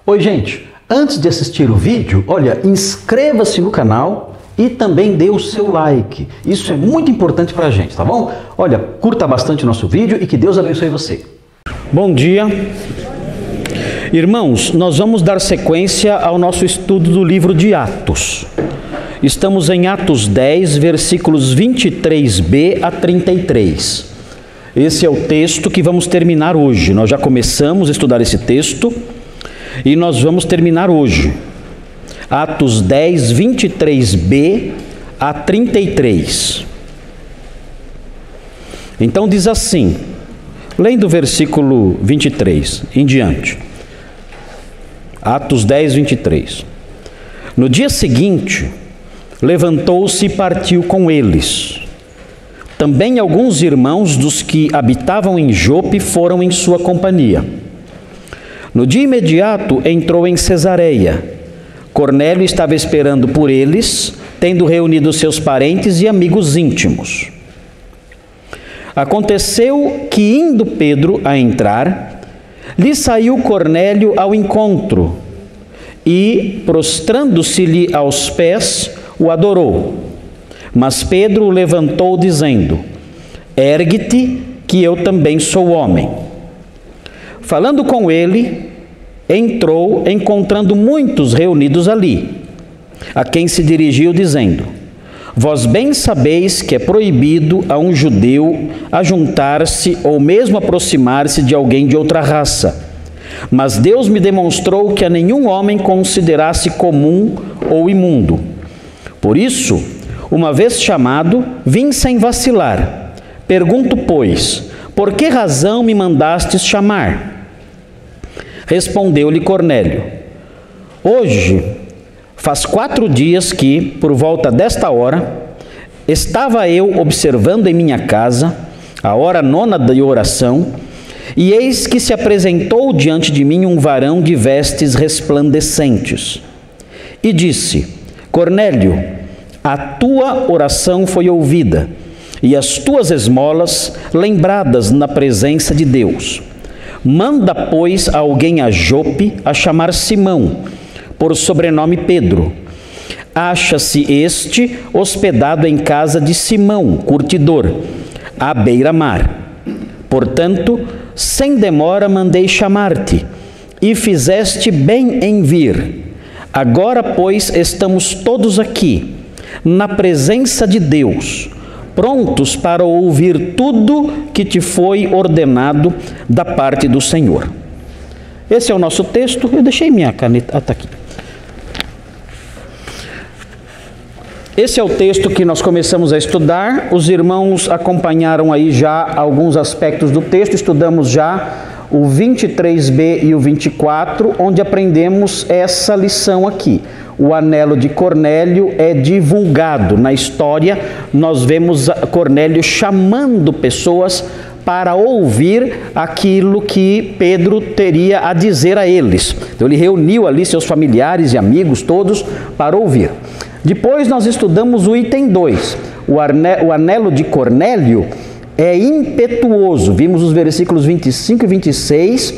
Oi, gente, antes de assistir o vídeo, olha, inscreva-se no canal e também dê o seu like. Isso é muito importante pra gente, tá bom? Olha, curta bastante o nosso vídeo e que Deus abençoe você. Bom dia. Irmãos, nós vamos dar sequência ao nosso estudo do livro de Atos. Estamos em Atos 10, versículos 23b a 33. Esse é o texto que vamos terminar hoje. Nós já começamos a estudar esse texto e nós vamos terminar hoje. Atos 10, 23b a 33. Então diz assim, lendo o versículo 23 em diante. Atos 10, 23. No dia seguinte, levantou-se e partiu com eles. Também alguns irmãos dos que habitavam em Jope foram em sua companhia. No dia imediato entrou em Cesareia. Cornélio estava esperando por eles, tendo reunido seus parentes e amigos íntimos. Aconteceu que, indo Pedro a entrar, lhe saiu Cornélio ao encontro e, prostrando-se-lhe aos pés, o adorou. Mas Pedro o levantou, dizendo: ergue-te, que eu também sou homem. Falando com ele, entrou, encontrando muitos reunidos ali, a quem se dirigiu, dizendo: vós bem sabeis que é proibido a um judeu ajuntar-se ou mesmo aproximar-se de alguém de outra raça. Mas Deus me demonstrou que a nenhum homem considerasse comum ou imundo. Por isso, uma vez chamado, vim sem vacilar. Pergunto, pois, por que razão me mandastes chamar? Respondeu-lhe Cornélio: hoje faz 4 dias que, por volta desta hora, estava eu observando em minha casa, a hora 9ª de oração, e eis que se apresentou diante de mim um varão de vestes resplandecentes. E disse: Cornélio, a tua oração foi ouvida, e as tuas esmolas lembradas na presença de Deus. Manda, pois, alguém a Jope a chamar Simão, por sobrenome Pedro. Acha-se este hospedado em casa de Simão, curtidor, à beira-mar. Portanto, sem demora mandei chamar-te, e fizeste bem em vir. Agora, pois, estamos todos aqui, na presença de Deus, prontos para ouvir tudo que te foi ordenado da parte do Senhor. Esse é o nosso texto. Eu deixei minha caneta, está aqui. Esse é o texto que nós começamos a estudar. Os irmãos acompanharam aí já alguns aspectos do texto. Estudamos já o 23b e o 24, onde aprendemos essa lição aqui. O anelo de Cornélio é divulgado. Na história, nós vemos Cornélio chamando pessoas para ouvir aquilo que Pedro teria a dizer a eles. Então, ele reuniu ali seus familiares e amigos todos para ouvir. Depois, nós estudamos o item 2. O anelo de Cornélio é impetuoso. Vimos os versículos 25 e 26.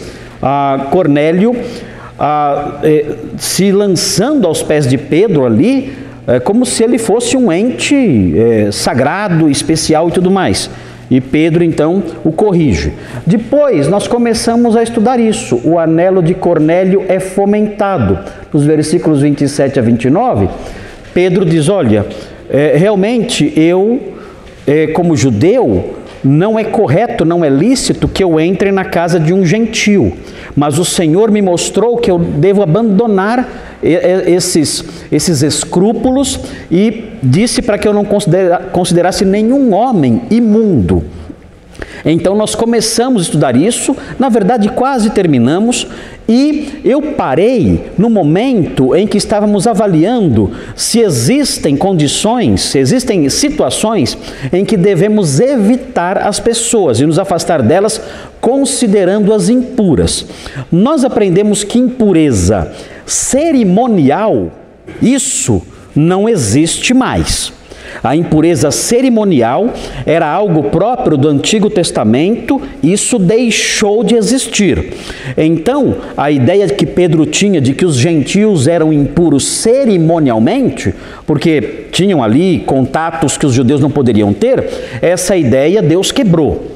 Cornélio se lançando aos pés de Pedro ali, como se ele fosse um ente sagrado, especial e tudo mais. E Pedro, então, o corrige. Depois, nós começamos a estudar isso. O anelo de Cornélio é fomentado. Nos versículos 27 a 29, Pedro diz: olha, realmente eu, como judeu, não é correto, não é lícito que eu entre na casa de um gentil, mas o Senhor me mostrou que eu devo abandonar esses escrúpulos e disse para que eu não considerasse nenhum homem imundo. Então nós começamos a estudar isso, na verdade quase terminamos, e eu parei no momento em que estávamos avaliando se existem condições, se existem situações em que devemos evitar as pessoas e nos afastar delas, considerando-as impuras. Nós aprendemos que impureza cerimonial, isso não existe mais. A impureza cerimonial era algo próprio do Antigo Testamento, isso deixou de existir. Então, a ideia que Pedro tinha de que os gentios eram impuros cerimonialmente, porque tinham ali contatos que os judeus não poderiam ter, essa ideia Deus quebrou.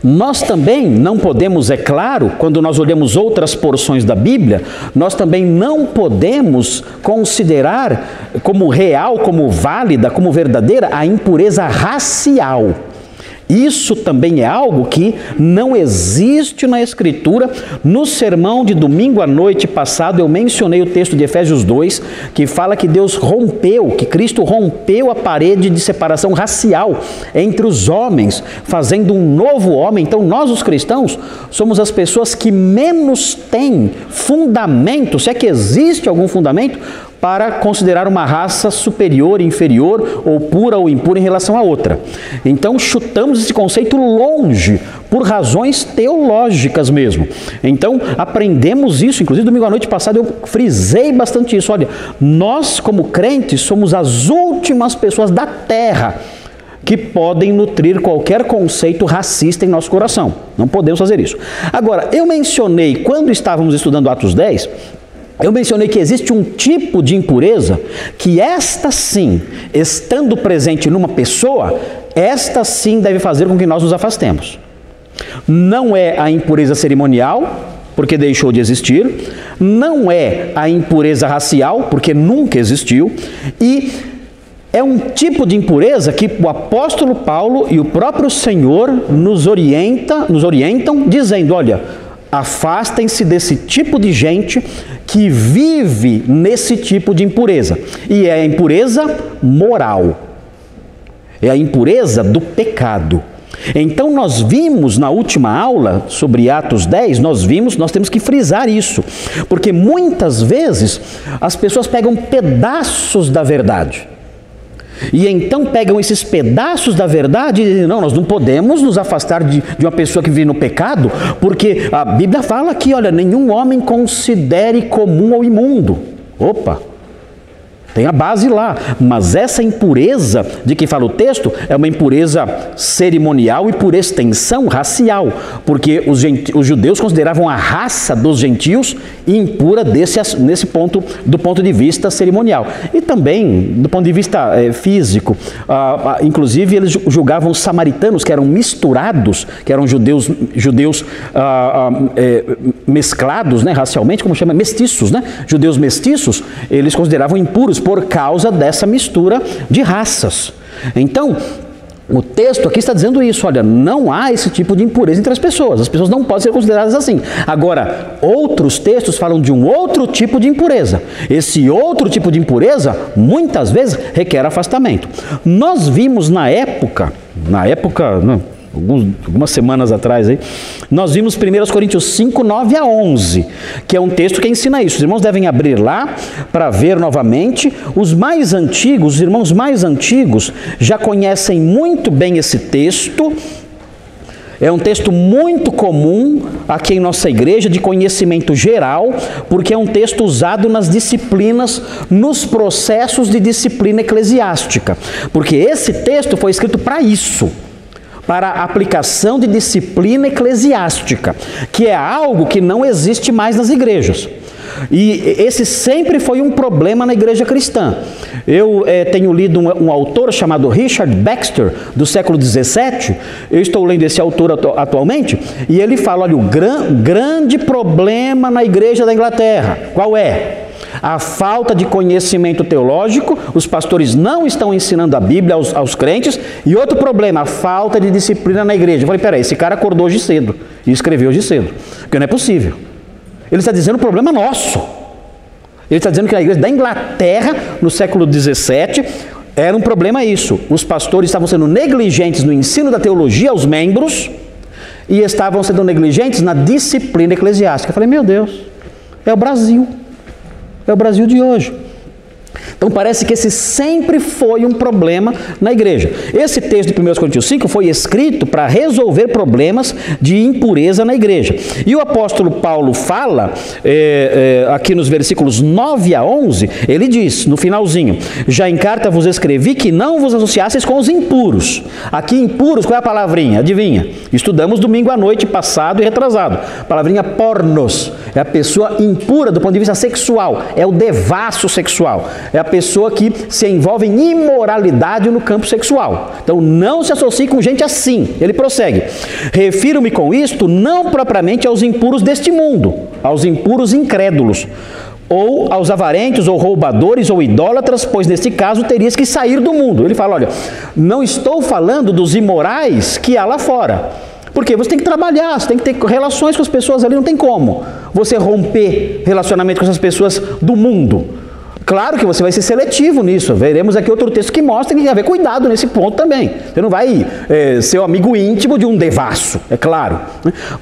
Nós também não podemos, é claro, quando nós olhamos outras porções da Bíblia, nós também não podemos considerar como real, como válida, como verdadeira a impureza racial. Isso também é algo que não existe na Escritura. No sermão de domingo à noite passado, eu mencionei o texto de Efésios 2, que fala que Deus rompeu, que Cristo rompeu a parede de separação racial entre os homens, fazendo um novo homem. Então nós, os cristãos, somos as pessoas que menos têm fundamento, se é que existe algum fundamento, para considerar uma raça superior, inferior, ou pura ou impura em relação a outra. Então chutamos esse conceito longe, por razões teológicas mesmo. Então aprendemos isso, inclusive domingo à noite passado eu frisei bastante isso. Olha, nós como crentes somos as últimas pessoas da terra que podem nutrir qualquer conceito racista em nosso coração. Não podemos fazer isso. Agora, eu mencionei, quando estávamos estudando Atos 10, eu mencionei que existe um tipo de impureza que esta sim, estando presente numa pessoa, esta sim deve fazer com que nós nos afastemos. Não é a impureza cerimonial, porque deixou de existir, não é a impureza racial, porque nunca existiu, e é um tipo de impureza que o apóstolo Paulo e o próprio Senhor nos orientam dizendo, olha, afastem-se desse tipo de gente que vive nesse tipo de impureza. E é a impureza moral. É a impureza do pecado. Então nós vimos na última aula sobre Atos 10, nós temos que frisar isso. Porque muitas vezes as pessoas pegam pedaços da verdade. E então pegam esses pedaços da verdade e dizem, não, nós não podemos nos afastar de uma pessoa que vive no pecado, porque a Bíblia fala que, olha, nenhum homem considere comum ou imundo. Opa! Tem a base lá, mas essa impureza de que fala o texto é uma impureza cerimonial e por extensão racial, porque os judeus consideravam a raça dos gentios impura do ponto de vista cerimonial. E também do ponto de vista físico, inclusive eles julgavam os samaritanos, que eram misturados, que eram judeus mesclados, né, racialmente, como chama? Mestiços, né? Judeus mestiços, eles consideravam impuros por causa dessa mistura de raças. Então, o texto aqui está dizendo isso, olha, não há esse tipo de impureza entre as pessoas não podem ser consideradas assim. Agora, outros textos falam de um outro tipo de impureza. Esse outro tipo de impureza, muitas vezes, requer afastamento. Nós vimos na época, algumas semanas atrás, aí, nós vimos 1 Coríntios 5, 9 a 11, que é um texto que ensina isso. Os irmãos devem abrir lá para ver novamente. Os irmãos mais antigos já conhecem muito bem esse texto. É um texto muito comum aqui em nossa igreja, de conhecimento geral, porque é um texto usado nas disciplinas, nos processos de disciplina eclesiástica. Porque esse texto foi escrito para isso, para a aplicação de disciplina eclesiástica, que é algo que não existe mais nas igrejas. E esse sempre foi um problema na igreja cristã. Eu tenho lido um autor chamado Richard Baxter, do século XVII, eu estou lendo esse autor atualmente, e ele fala, olha, o grande problema na igreja da Inglaterra, qual é? A falta de conhecimento teológico, os pastores não estão ensinando a Bíblia aos crentes, e outro problema, a falta de disciplina na igreja. Eu falei, peraí, esse cara acordou hoje cedo e escreveu hoje cedo, porque não é possível. Ele está dizendo o problema nosso. Ele está dizendo que na igreja da Inglaterra, no século XVII, era um problema isso. Os pastores estavam sendo negligentes no ensino da teologia aos membros e estavam sendo negligentes na disciplina eclesiástica. Eu falei, meu Deus, é o Brasil. É o Brasil de hoje. Então parece que esse sempre foi um problema na igreja. Esse texto de 1 Coríntios 5 foi escrito para resolver problemas de impureza na igreja. E o apóstolo Paulo fala, aqui nos versículos 9 a 11, ele diz, no finalzinho: já em carta vos escrevi que não vos associasseis com os impuros. Aqui impuros, qual é a palavrinha? Adivinha? Estudamos domingo à noite passado e retrasado. A palavrinha pornos é a pessoa impura do ponto de vista sexual, é o devasso sexual, é a pessoa que se envolve em imoralidade no campo sexual. Então não se associe com gente assim. Ele prossegue: refiro-me com isto não propriamente aos impuros deste mundo, aos impuros incrédulos, ou aos avarentos, ou roubadores, ou idólatras, pois neste caso terias que sair do mundo. Ele fala, olha, não estou falando dos imorais que há lá fora, porque você tem que trabalhar, você tem que ter relações com as pessoas ali, não tem como você romper relacionamento com essas pessoas do mundo. Claro que você vai ser seletivo nisso. Veremos aqui outro texto que mostra que tem que haver cuidado nesse ponto também. Você não vai ser o amigo íntimo de um devasso, é claro.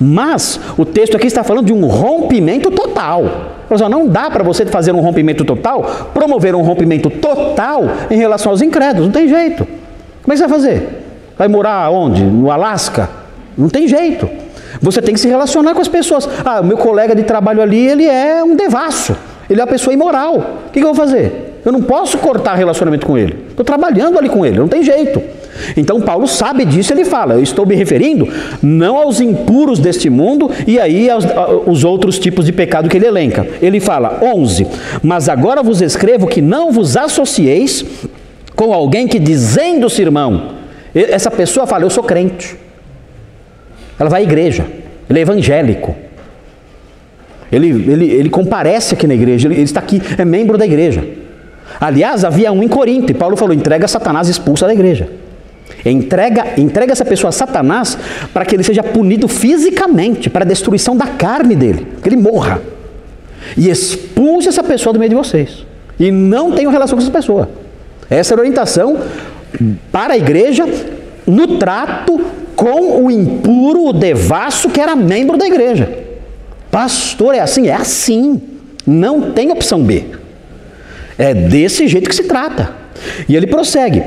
Mas o texto aqui está falando de um rompimento total. Não dá para você fazer um rompimento total, promover um rompimento total em relação aos incrédulos. Não tem jeito. Como é que você vai fazer? Vai morar onde? No Alasca? Não tem jeito. Você tem que se relacionar com as pessoas. Ah, o meu colega de trabalho ali, ele é um devasso. Ele é uma pessoa imoral. O que eu vou fazer? Eu não posso cortar relacionamento com ele. Estou trabalhando ali com ele, não tem jeito. Então Paulo sabe disso, ele fala, eu estou me referindo não aos impuros deste mundo e aí aos outros tipos de pecado que ele elenca. Ele fala, 11, mas agora vos escrevo que não vos associeis com alguém que dizendo-se irmão, essa pessoa fala, eu sou crente. Ela vai à igreja, ele é evangélico. Ele comparece aqui na igreja, ele está aqui, é membro da igreja. Aliás, havia um em Corinto, e Paulo falou, entrega Satanás, expulsa da igreja. Entrega essa pessoa a Satanás para que ele seja punido fisicamente, para a destruição da carne dele, que ele morra. E expulse essa pessoa do meio de vocês. E não tenham relação com essa pessoa. Essa é a orientação para a igreja no trato com o impuro, o devasso que era membro da igreja. Pastor, é assim? É assim. Não tem opção B. É desse jeito que se trata. E ele prossegue.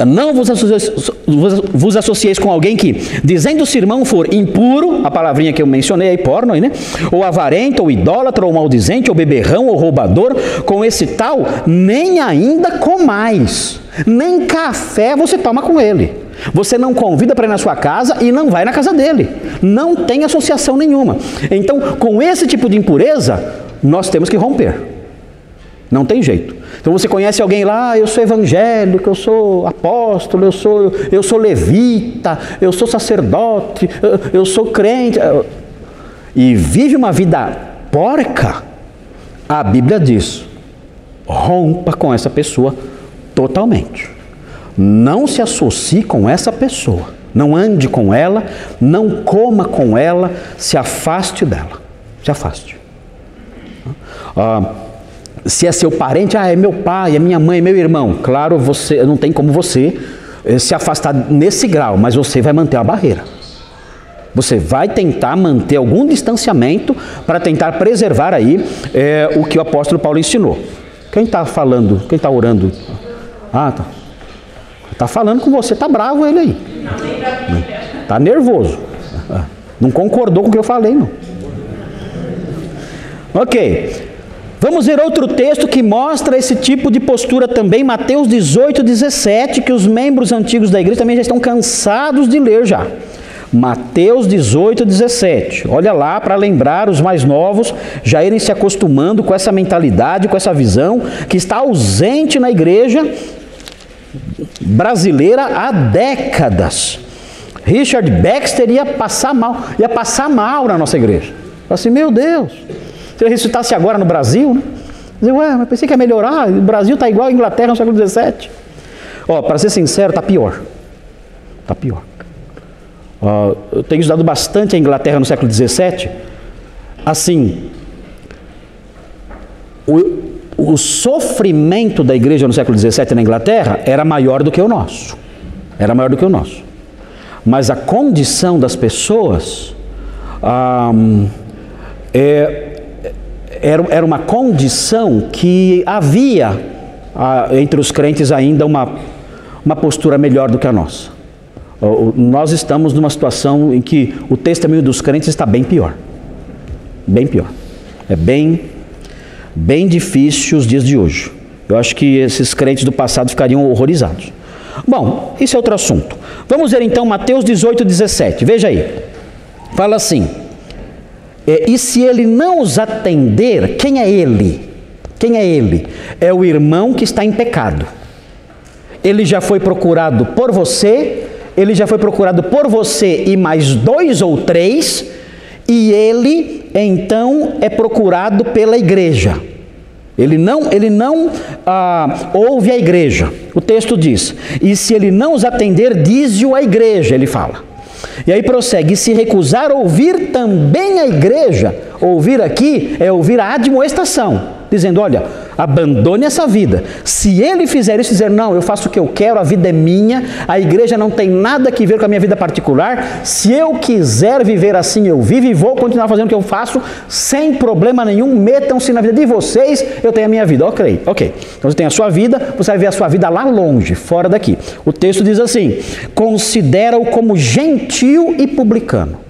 Não vos associeis com alguém que, dizendo-se irmão, for impuro, a palavrinha que eu mencionei aí, porno, né? Ou avarento, ou idólatra, ou maldizente, ou beberrão, ou roubador, com esse tal, nem ainda comais, nem café você toma com ele. Você não convida para ir na sua casa e não vai na casa dele. Não tem associação nenhuma. Então, com esse tipo de impureza, nós temos que romper. Não tem jeito. Então você conhece alguém lá, eu sou evangélico, eu sou apóstolo, eu sou levita, eu sou sacerdote, eu sou crente, e vive uma vida porca, a Bíblia diz, rompa com essa pessoa totalmente. Não se associe com essa pessoa, não ande com ela, não coma com ela, se afaste dela, se afaste. Se é seu parente, é meu pai, é minha mãe, é meu irmão. Claro, você não tem como você se afastar nesse grau, mas você vai manter a barreira. Você vai tentar manter algum distanciamento para tentar preservar aí o que o apóstolo Paulo ensinou. Quem está falando? Quem está orando? Ah, tá. Está falando com você, está bravo ele aí. Está nervoso. Não concordou com o que eu falei, não. Ok. Vamos ver outro texto que mostra esse tipo de postura também, Mateus 18, 17, que os membros antigos da igreja também já estão cansados de ler já. Mateus 18, 17. Olha lá para lembrar os mais novos já irem se acostumando com essa mentalidade, com essa visão que está ausente na igreja brasileira há décadas. Richard Baxter ia passar mal na nossa igreja. Assim, meu Deus, se ele ressuscitasse agora no Brasil, né? Dizer, mas pensei que ia melhorar, o Brasil está igual à Inglaterra no século XVII. Para ser sincero, está pior. Está pior. Eu tenho estudado bastante a Inglaterra no século XVII. Assim, o sofrimento da igreja no século XVII na Inglaterra era maior do que o nosso. Era maior do que o nosso. Mas a condição das pessoas era uma condição que havia entre os crentes ainda uma postura melhor do que a nossa. Nós estamos numa situação em que o testemunho dos crentes está bem pior. Bem pior. É bem difícil os dias de hoje. Eu acho que esses crentes do passado ficariam horrorizados. Bom, esse é outro assunto. Vamos ver então Mateus 18, 17. Veja aí. Fala assim: e se ele não os atender, quem é ele? Quem é ele? É o irmão que está em pecado. Ele já foi procurado por você, ele já foi procurado por você e mais 2 ou 3, e ele então é procurado pela igreja. Ele não ouve a igreja. O texto diz: e se ele não os atender, dize-o à igreja, ele fala. E aí prossegue: e se recusar ouvir também a igreja, ouvir aqui é ouvir a admoestação, dizendo: olha, abandone essa vida. Se ele fizer isso, dizer: não, eu faço o que eu quero, a vida é minha, a igreja não tem nada a ver com a minha vida particular, se eu quiser viver assim, eu vivo e vou continuar fazendo o que eu faço, sem problema nenhum, metam-se na vida de vocês, eu tenho a minha vida. Ok. Então você tem a sua vida, você vai ver a sua vida lá longe, fora daqui. O texto diz assim: considera-o como gentil e publicano.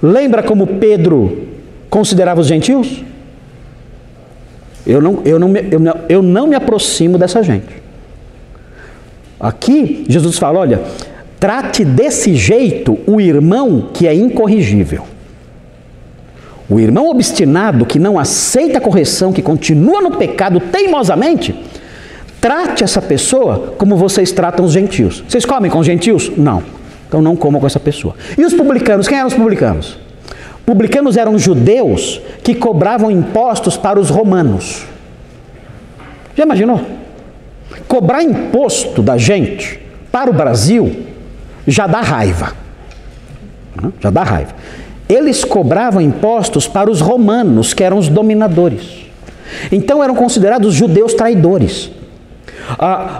Lembra como Pedro considerava os gentios? Eu não me aproximo dessa gente. Aqui Jesus fala: olha, trate desse jeito o irmão que é incorrigível. O irmão obstinado que não aceita a correção, que continua no pecado teimosamente, trate essa pessoa como vocês tratam os gentios. Vocês comem com os gentios? Não. Então não comam com essa pessoa. E os publicanos? Quem eram os publicanos? Publicanos eram judeus que cobravam impostos para os romanos. Já imaginou? Cobrar imposto da gente para o Brasil já dá raiva. Já dá raiva. Eles cobravam impostos para os romanos, que eram os dominadores. Então eram considerados judeus traidores.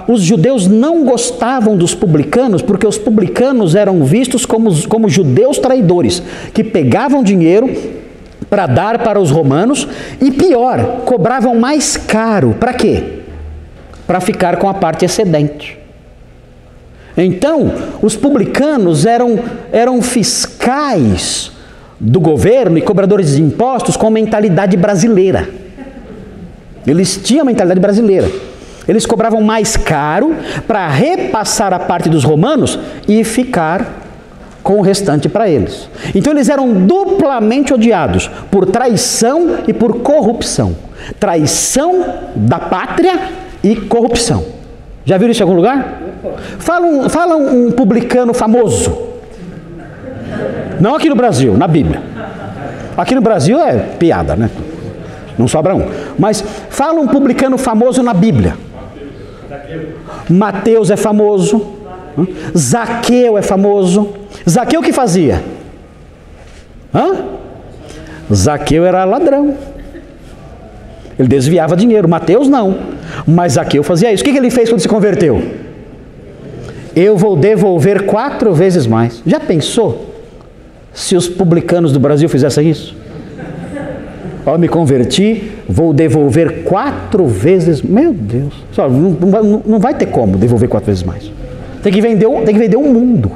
Os judeus não gostavam dos publicanos, porque os publicanos eram vistos como judeus traidores, que pegavam dinheiro para dar para os romanos, e pior, cobravam mais caro. Para quê? Para ficar com a parte excedente. Então, os publicanos eram fiscais do governo e cobradores de impostos com mentalidade brasileira. Eles tinham a mentalidade brasileira. Eles cobravam mais caro para repassar a parte dos romanos e ficar com o restante para eles. Então eles eram duplamente odiados por traição e por corrupção. Traição da pátria e corrupção. Já viram isso em algum lugar? Fala um publicano famoso. Não aqui no Brasil, na Bíblia. Aqui no Brasil é piada, né? Não sobra um. Mas fala um publicano famoso na Bíblia. Mateus é famoso. Zaqueu é famoso. Zaqueu o que fazia? Zaqueu era ladrão. Ele desviava dinheiro. Mateus não. Mas Zaqueu fazia isso. O que ele fez quando se converteu? Eu vou devolver 4 vezes mais. Já pensou se os publicanos do Brasil fizessem isso? Ao me converti, vou devolver 4 vezes. Meu Deus, não vai ter como devolver 4 vezes mais. Tem que vender o mundo.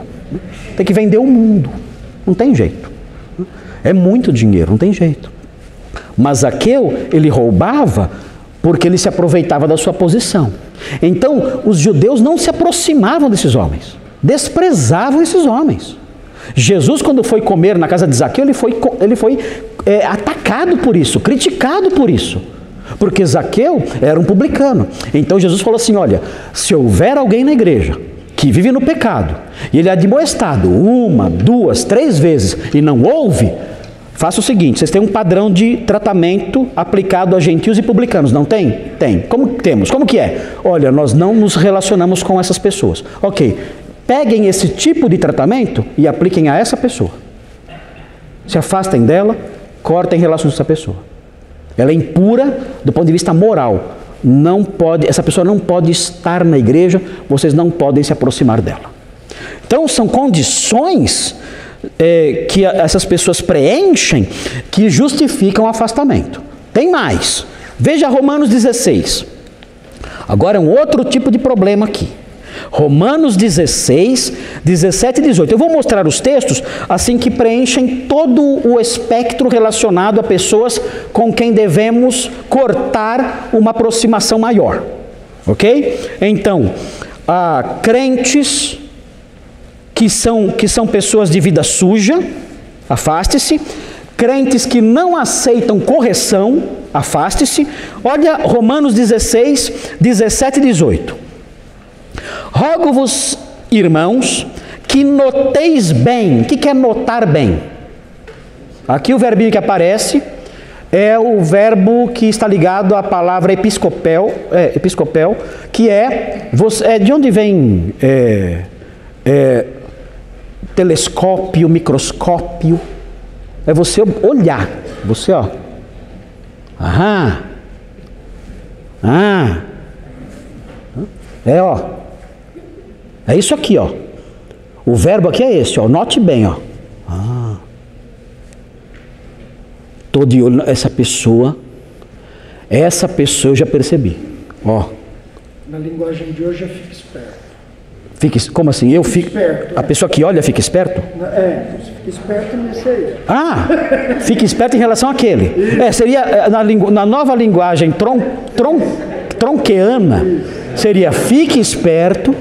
Tem que vender o mundo. Não tem jeito. É muito dinheiro, não tem jeito. Mas Zaqueu, ele roubava porque ele se aproveitava da sua posição. Então, os judeus não se aproximavam desses homens. Desprezavam esses homens. Jesus, quando foi comer na casa de Zaqueu, ele foi atacado por isso, criticado por isso, porque Zaqueu era um publicano. Então Jesus falou assim: olha, se houver alguém na igreja que vive no pecado, e ele é admoestado 1, 2, 3 vezes e não ouve, faça o seguinte: vocês têm um padrão de tratamento aplicado a gentios e publicanos, não tem? Tem. Como temos? Como que é? Olha, nós não nos relacionamos com essas pessoas. Ok. Peguem esse tipo de tratamento e apliquem a essa pessoa. Se afastem dela, cortem relações com essa pessoa. Ela é impura do ponto de vista moral. Essa pessoa não pode estar na igreja, vocês não podem se aproximar dela. Então são condições que essas pessoas preenchem que justificam o afastamento. Tem mais. Veja Romanos 16. Agora é um outro tipo de problema aqui. Romanos 16, 17 e 18. Eu vou mostrar os textos assim que preenchem todo o espectro relacionado a pessoas com quem devemos cortar uma aproximação maior. Ok? Então, crentes que são pessoas de vida suja, afaste-se. Crentes que não aceitam correção, afaste-se. Olha Romanos 16, 17 e 18. Rogo-vos, irmãos, que noteis bem. O que é notar bem? Aqui o verbinho que aparece é o verbo que está ligado à palavra episcopel, que de onde vem telescópio, microscópio. É você olhar. Você, ó. Ó. É isso aqui, ó. O verbo aqui é esse, ó. Note bem, ó. Tô de olho nessa pessoa. Essa pessoa eu já percebi. Ó. Na linguagem de hoje é fica esperto. Como assim? Eu fico esperto. A pessoa que olha fica esperto? Você fica esperto nesse aí. Fica esperto em relação àquele. Seria na nova linguagem tronqueana, seria fique esperto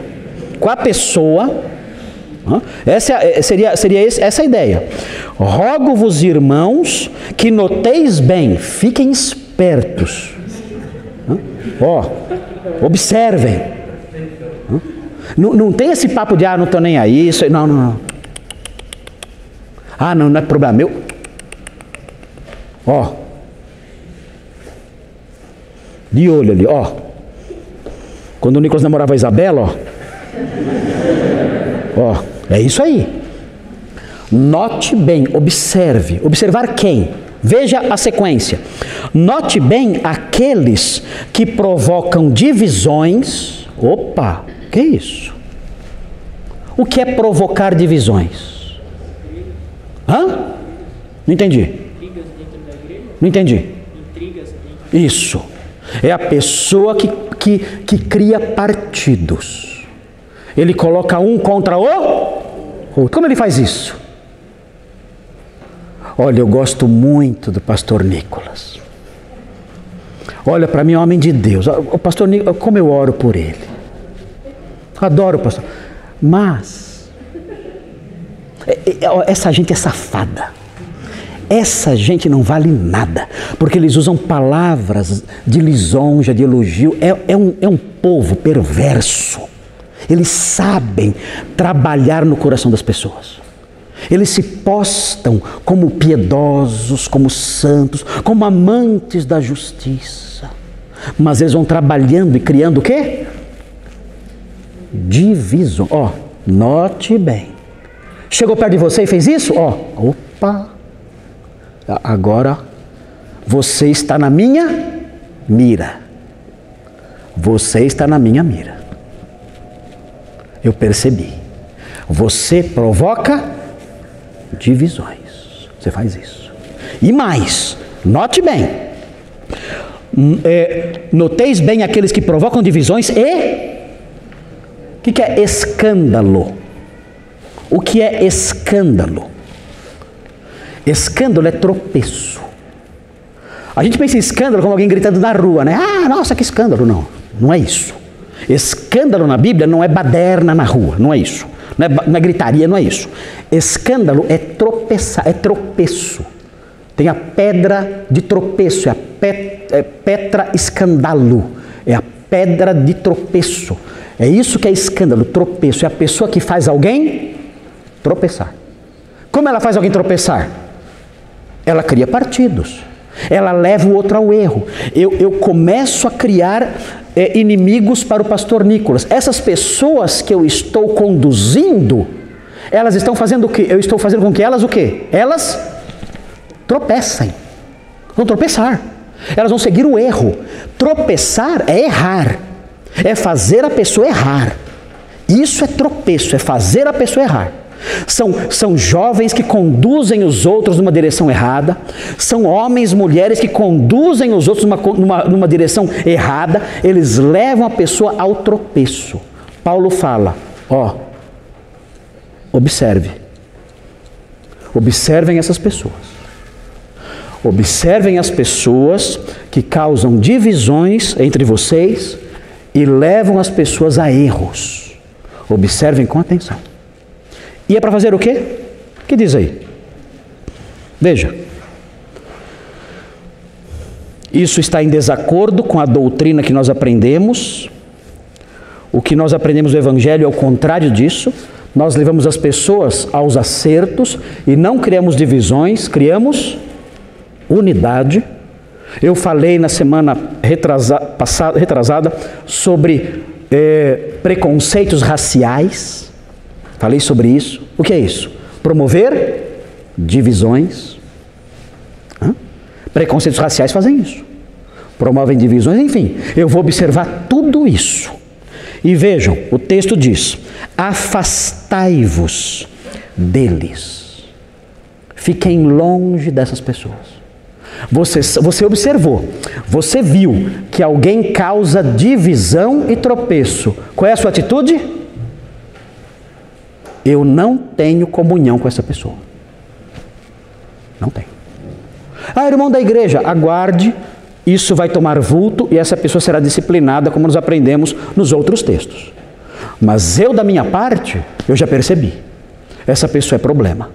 com a pessoa. Seria essa a ideia. Rogo-vos, irmãos, que noteis bem, fiquem espertos. Observem. Não tem esse papo de não estou nem aí, isso, não. Não é problema meu. De olho ali, quando o Nicolas namorava a Isabela, é isso aí. Note bem, observe. Observar quem? Veja a sequência. Note bem aqueles que provocam divisões. Opa, que é isso? O que é provocar divisões? Não entendi. Intrigas dentro da igreja? Não entendi. Intrigas dentro. Isso. É a pessoa que cria partidos. Ele coloca um contra o outro. Como ele faz isso? Olha, eu gosto muito do pastor Nicolas. Olha, para mim, homem de Deus. O pastor Nicolas, como eu oro por ele. Adoro o pastor. Mas essa gente é safada. Essa gente não vale nada, porque eles usam palavras de lisonja, de elogio. É um povo perverso. Eles sabem trabalhar no coração das pessoas. Eles se postam como piedosos, como santos, como amantes da justiça. Mas eles vão trabalhando e criando o quê? Divisão. Note bem. Chegou perto de você e fez isso? Opa. Agora você está na minha mira. Você está na minha mira. Eu percebi. Você provoca divisões. Você faz isso. E mais, note bem. Noteis bem aqueles que provocam divisões e... O que é escândalo? O que é escândalo? Escândalo é tropeço. A gente pensa em escândalo como alguém gritando na rua, né? Nossa, que escândalo. Não é isso. Escândalo na Bíblia não é baderna na rua, não é isso. Não é gritaria, não é isso. Escândalo é tropeçar, é tropeço. Tem a pedra de tropeço, petra escandalo. É a pedra de tropeço. É isso que é escândalo, tropeço. É a pessoa que faz alguém tropeçar. Como ela faz alguém tropeçar? Ela cria partidos. Ela leva o outro ao erro. Eu começo a criar inimigos para o pastor Nicolas. Essas pessoas que eu estou conduzindo, elas estão fazendo o quê? Eu estou fazendo com que elas o quê? Elas tropecem. Vão tropeçar. Elas vão seguir o erro. Tropeçar é errar. É fazer a pessoa errar. Isso é tropeço, é fazer a pessoa errar. São jovens que conduzem os outros numa direção errada. São homens, mulheres que conduzem os outros numa direção errada. Eles levam a pessoa ao tropeço. Paulo fala, observem essas pessoas. Observem as pessoas que causam divisões entre vocês e levam as pessoas a erros. Observem com atenção. E é para fazer o quê? O que diz aí? Veja. Isso está em desacordo com a doutrina que nós aprendemos. O que nós aprendemos no Evangelho é o contrário disso. Nós levamos as pessoas aos acertos e não criamos divisões, criamos unidade. Eu falei na semana retrasada sobre preconceitos raciais. Falei sobre isso. O que é isso? Promover divisões. Preconceitos raciais fazem isso. Promovem divisões, enfim. Eu vou observar tudo isso. E vejam, o texto diz: afastai-vos deles. Fiquem longe dessas pessoas. Você observou, você viu que alguém causa divisão e tropeço. Qual é a sua atitude? Eu não tenho comunhão com essa pessoa. Não tenho. Irmão da igreja, aguarde, isso vai tomar vulto e essa pessoa será disciplinada, como nós aprendemos nos outros textos. Mas eu, da minha parte, eu já percebi. Essa pessoa é problema.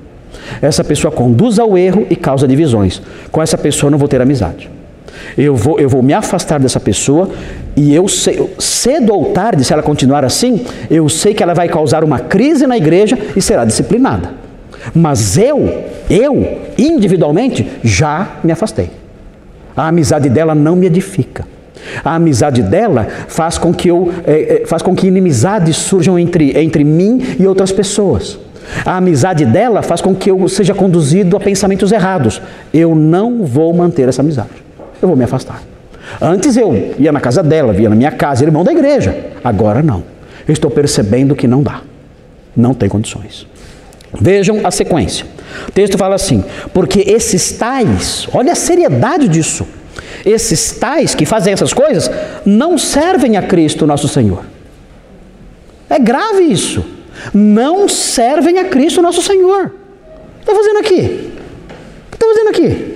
Essa pessoa conduz ao erro e causa divisões. Com essa pessoa eu não vou ter amizade. Eu vou me afastar dessa pessoa e eu sei, cedo ou tarde, se ela continuar assim, eu sei que ela vai causar uma crise na igreja e será disciplinada. Mas eu, individualmente, já me afastei. A amizade dela não me edifica. A amizade dela faz com que inimizades surjam entre mim e outras pessoas. A amizade dela faz com que eu seja conduzido a pensamentos errados. Eu não vou manter essa amizade. Eu vou me afastar. Antes eu ia na casa dela, via na minha casa, irmão da igreja. Agora não. Eu estou percebendo que não dá. Não tem condições. Vejam a sequência. O texto fala assim: porque esses tais, olha a seriedade disso. Esses tais que fazem essas coisas não servem a Cristo nosso Senhor. É grave isso. Não servem a Cristo nosso Senhor. O que está fazendo aqui? O que está fazendo aqui?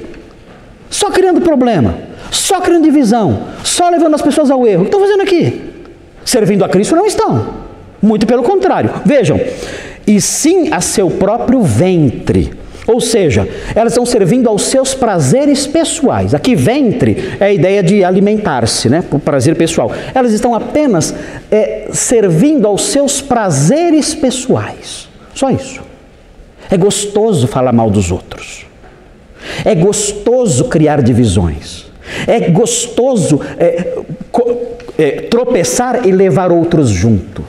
Só criando problema, só criando divisão, só levando as pessoas ao erro. O que estão fazendo aqui? Servindo a Cristo não estão. Muito pelo contrário. Vejam, e sim a seu próprio ventre. Ou seja, elas estão servindo aos seus prazeres pessoais. Aqui ventre é a ideia de alimentar-se, né? Por prazer pessoal. Elas estão apenas servindo aos seus prazeres pessoais. Só isso. É gostoso falar mal dos outros. É gostoso criar divisões. É gostoso tropeçar e levar outros junto.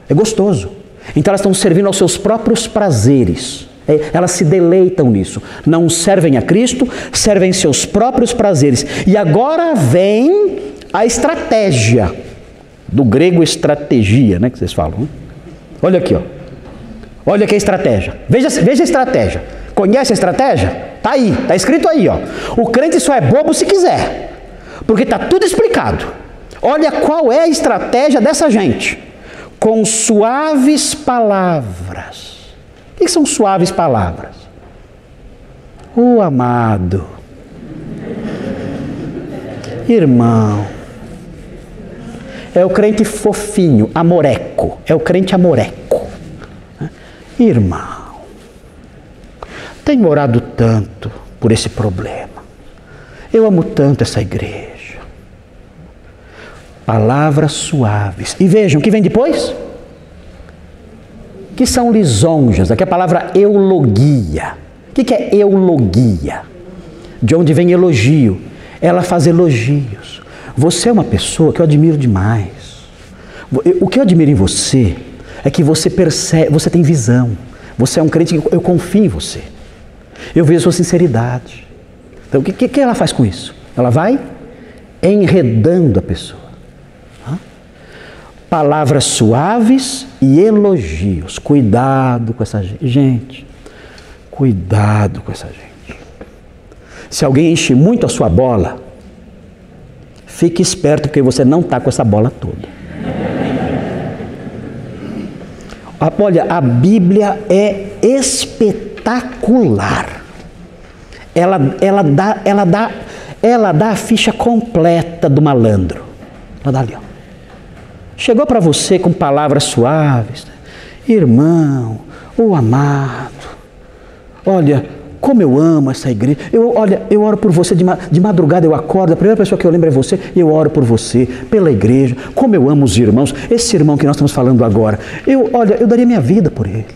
É gostoso. Então elas estão servindo aos seus próprios prazeres. Elas se deleitam nisso. Não servem a Cristo, servem seus próprios prazeres. E agora vem a estratégia. Do grego estratégia, né, que vocês falam. Hein? Olha aqui, ó. Olha aqui a estratégia. Veja a estratégia. Conhece a estratégia? Está aí, está escrito aí, ó. O crente só é bobo se quiser. Porque está tudo explicado. Olha qual é a estratégia dessa gente. Com suaves palavras. O que são suaves palavras? Amado, irmão, é o crente fofinho, amoreco, é o crente amoreco. Irmão, tenho orado tanto por esse problema, eu amo tanto essa igreja. Palavras suaves. E vejam, o que vem depois? Que são lisonjas. Aqui a palavra eulogia. O que é eulogia? De onde vem elogio? Ela faz elogios. Você é uma pessoa que eu admiro demais. O que eu admiro em você é que você percebe, você tem visão. Você é um crente que eu confio em você. Eu vejo a sua sinceridade. Então o que ela faz com isso? Ela vai enredando a pessoa. palavras suaves e elogios. Cuidado com essa gente. Cuidado com essa gente. Se alguém enche muito a sua bola, fique esperto, porque você não está com essa bola toda. Olha, a Bíblia é espetacular. Ela dá a ficha completa do malandro. Ela dá ali, ó. Chegou para você com palavras suaves, irmão, o amado, olha, como eu amo essa igreja, eu oro por você de madrugada, eu acordo, a primeira pessoa que eu lembro é você, e eu oro por você, pela igreja, como eu amo os irmãos, esse irmão que nós estamos falando agora, eu daria minha vida por ele.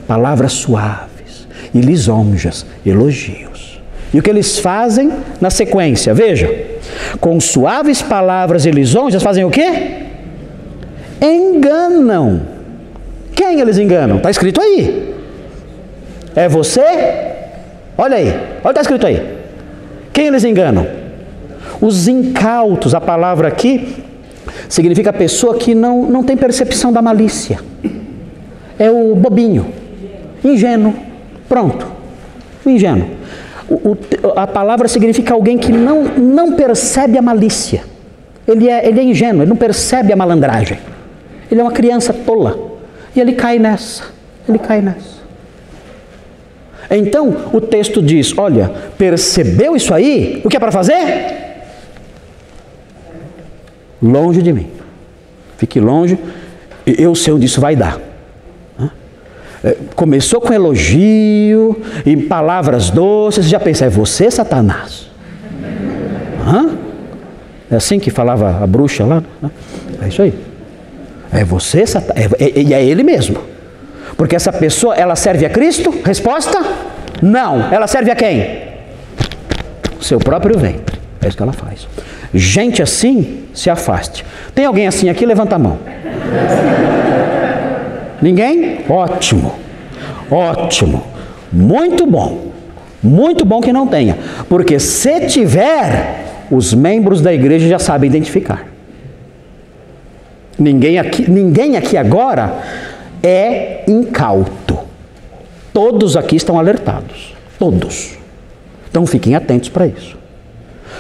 Palavras suaves e lisonjas, elogios. E o que eles fazem na sequência? Veja, com suaves palavras e lisonjas fazem o quê? Enganam. Quem eles enganam? Está escrito aí. É você? Olha aí, olha o que está escrito aí. Quem eles enganam? Os incautos. A palavra aqui significa a pessoa que não tem percepção da malícia. É o bobinho, ingênuo, pronto, o ingênuo. A palavra significa alguém que não percebe a malícia. Ele é ingênuo, ele não percebe a malandragem. Ele é uma criança tola. E ele cai nessa. Então, o texto diz, olha, percebeu isso aí? O que é para fazer? Longe de mim. Fique longe, eu sei onde isso vai dar. Começou com elogio e palavras doces, você já pensa, é você, Satanás? É assim que falava a bruxa lá? É isso aí. É você, Satanás? E é ele mesmo. Porque essa pessoa, ela serve a Cristo? Resposta? Não. Ela serve a quem? O seu próprio ventre. É isso que ela faz. Gente assim, se afaste. Tem alguém assim aqui? Levanta a mão. Ninguém? Ótimo. Ótimo. Muito bom. Muito bom que não tenha. Porque se tiver, os membros da igreja já sabem identificar. Ninguém aqui agora é incauto. Todos aqui estão alertados. Todos. Então fiquem atentos para isso.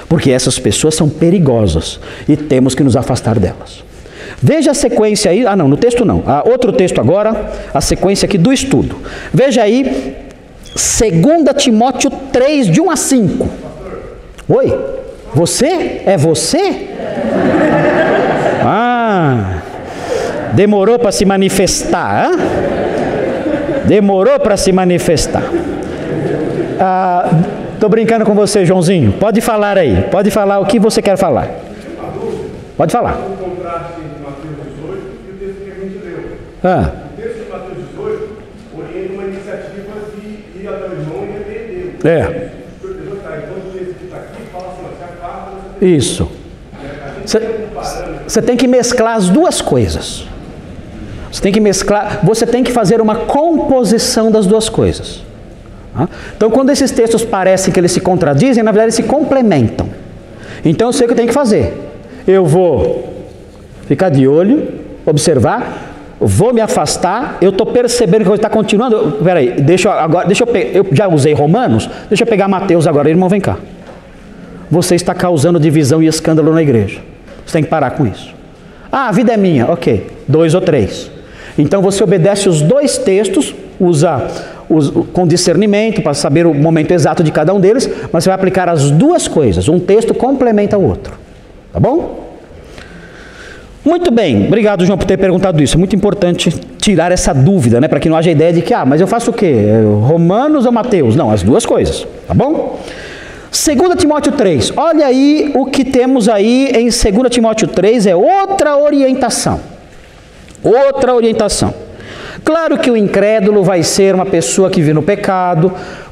Porque essas pessoas são perigosas e temos que nos afastar delas. Veja a sequência aí, no texto não, outro texto agora, a sequência aqui do estudo. Veja aí, 2 Timóteo 3, de 1 a 5. Oi? Você? É você? Demorou para se manifestar, Demorou para se manifestar. Estou brincando com você, Joãozinho. Pode falar aí, pode falar o que você quer falar. Pode falar. O texto de Mateus 18 orienta uma iniciativa de ir até o irmão e repreendê-lo. Isso. Você tem que mesclar as duas coisas. Você tem que fazer uma composição das duas coisas. Então, quando esses textos parecem que eles se contradizem, na verdade eles se complementam. Então, eu sei o que eu tenho que fazer. Eu vou ficar de olho, observar. Vou me afastar, eu estou percebendo que está continuando. Peraí, eu já usei Romanos, deixa eu pegar Mateus agora, irmão, vem cá. Você está causando divisão e escândalo na igreja. Você tem que parar com isso. A vida é minha, ok, 2 ou 3. Então você obedece os 2 textos, usa com discernimento para saber o momento exato de cada um deles, mas você vai aplicar as duas coisas, um texto complementa o outro. Tá bom? Muito bem, obrigado, João, por ter perguntado isso. É muito importante tirar essa dúvida, para que não haja ideia de que, mas eu faço o quê? Romanos ou Mateus? Não, as duas coisas, tá bom? 2 Timóteo 3, olha aí o que temos aí em 2 Timóteo 3, é outra orientação. Outra orientação. Claro que o incrédulo vai ser uma pessoa que vive no pecado.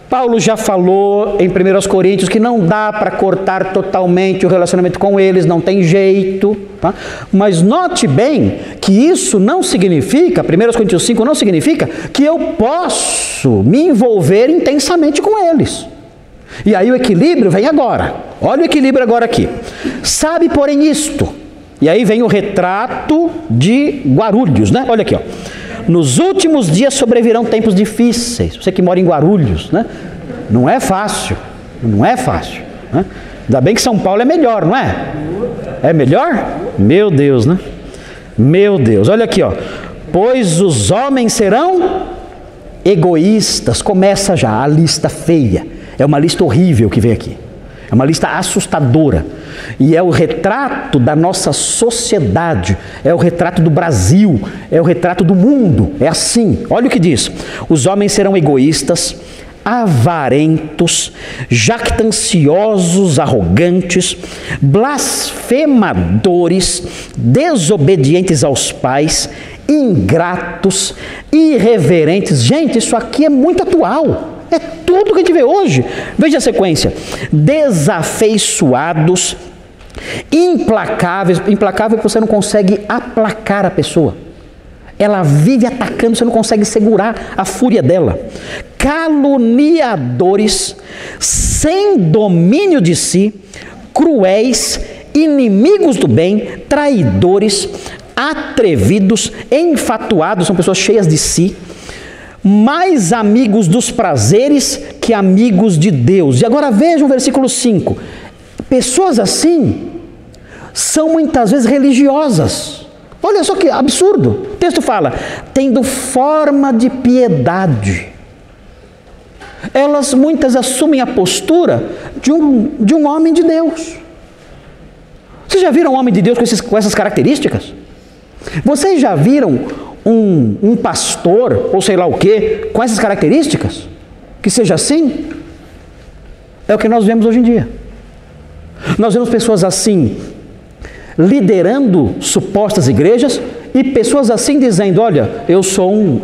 Paulo já falou em 1 Coríntios que não dá para cortar totalmente o relacionamento com eles, não tem jeito. Tá? Mas note bem que isso não significa, 1 Coríntios 5 não significa que eu posso me envolver intensamente com eles. E aí o equilíbrio vem agora. Olha o equilíbrio agora aqui. Sabe, porém, isto, E aí vem o retrato de Guarulhos, né? Olha aqui, ó. Nos últimos dias sobrevirão tempos difíceis. Você que mora em Guarulhos, né? Não é fácil, não é fácil, né? Ainda bem que São Paulo é melhor, não é? É melhor? Meu Deus, né? Meu Deus, olha aqui, ó. Pois os homens serão egoístas. Começa já a lista feia. É uma lista horrível que vem aqui. É uma lista assustadora. E é o retrato da nossa sociedade. É o retrato do Brasil. É o retrato do mundo. É assim. Olha o que diz. Os homens serão egoístas, avarentos, jactanciosos, arrogantes, blasfemadores, desobedientes aos pais, ingratos, irreverentes. Gente, isso aqui é muito atual. É tudo que a gente vê hoje. Veja a sequência. Desafeiçoados, implacáveis. Implacável porque você não consegue aplacar a pessoa. Ela vive atacando, você não consegue segurar a fúria dela. Caluniadores, sem domínio de si, cruéis, inimigos do bem, traidores, atrevidos, enfatuados, são pessoas cheias de si, mais amigos dos prazeres que amigos de Deus. E agora vejam o versículo 5. Pessoas assim são muitas vezes religiosas. Olha só que absurdo. O texto fala, tendo forma de piedade. Elas muitas assumem a postura de um homem de Deus. Vocês já viram um homem de Deus com essas características? Vocês já viram um pastor, ou sei lá o quê, com essas características? Que seja assim? É o que nós vemos hoje em dia. Nós vemos pessoas assim, liderando supostas igrejas, e pessoas assim dizendo, olha, eu sou um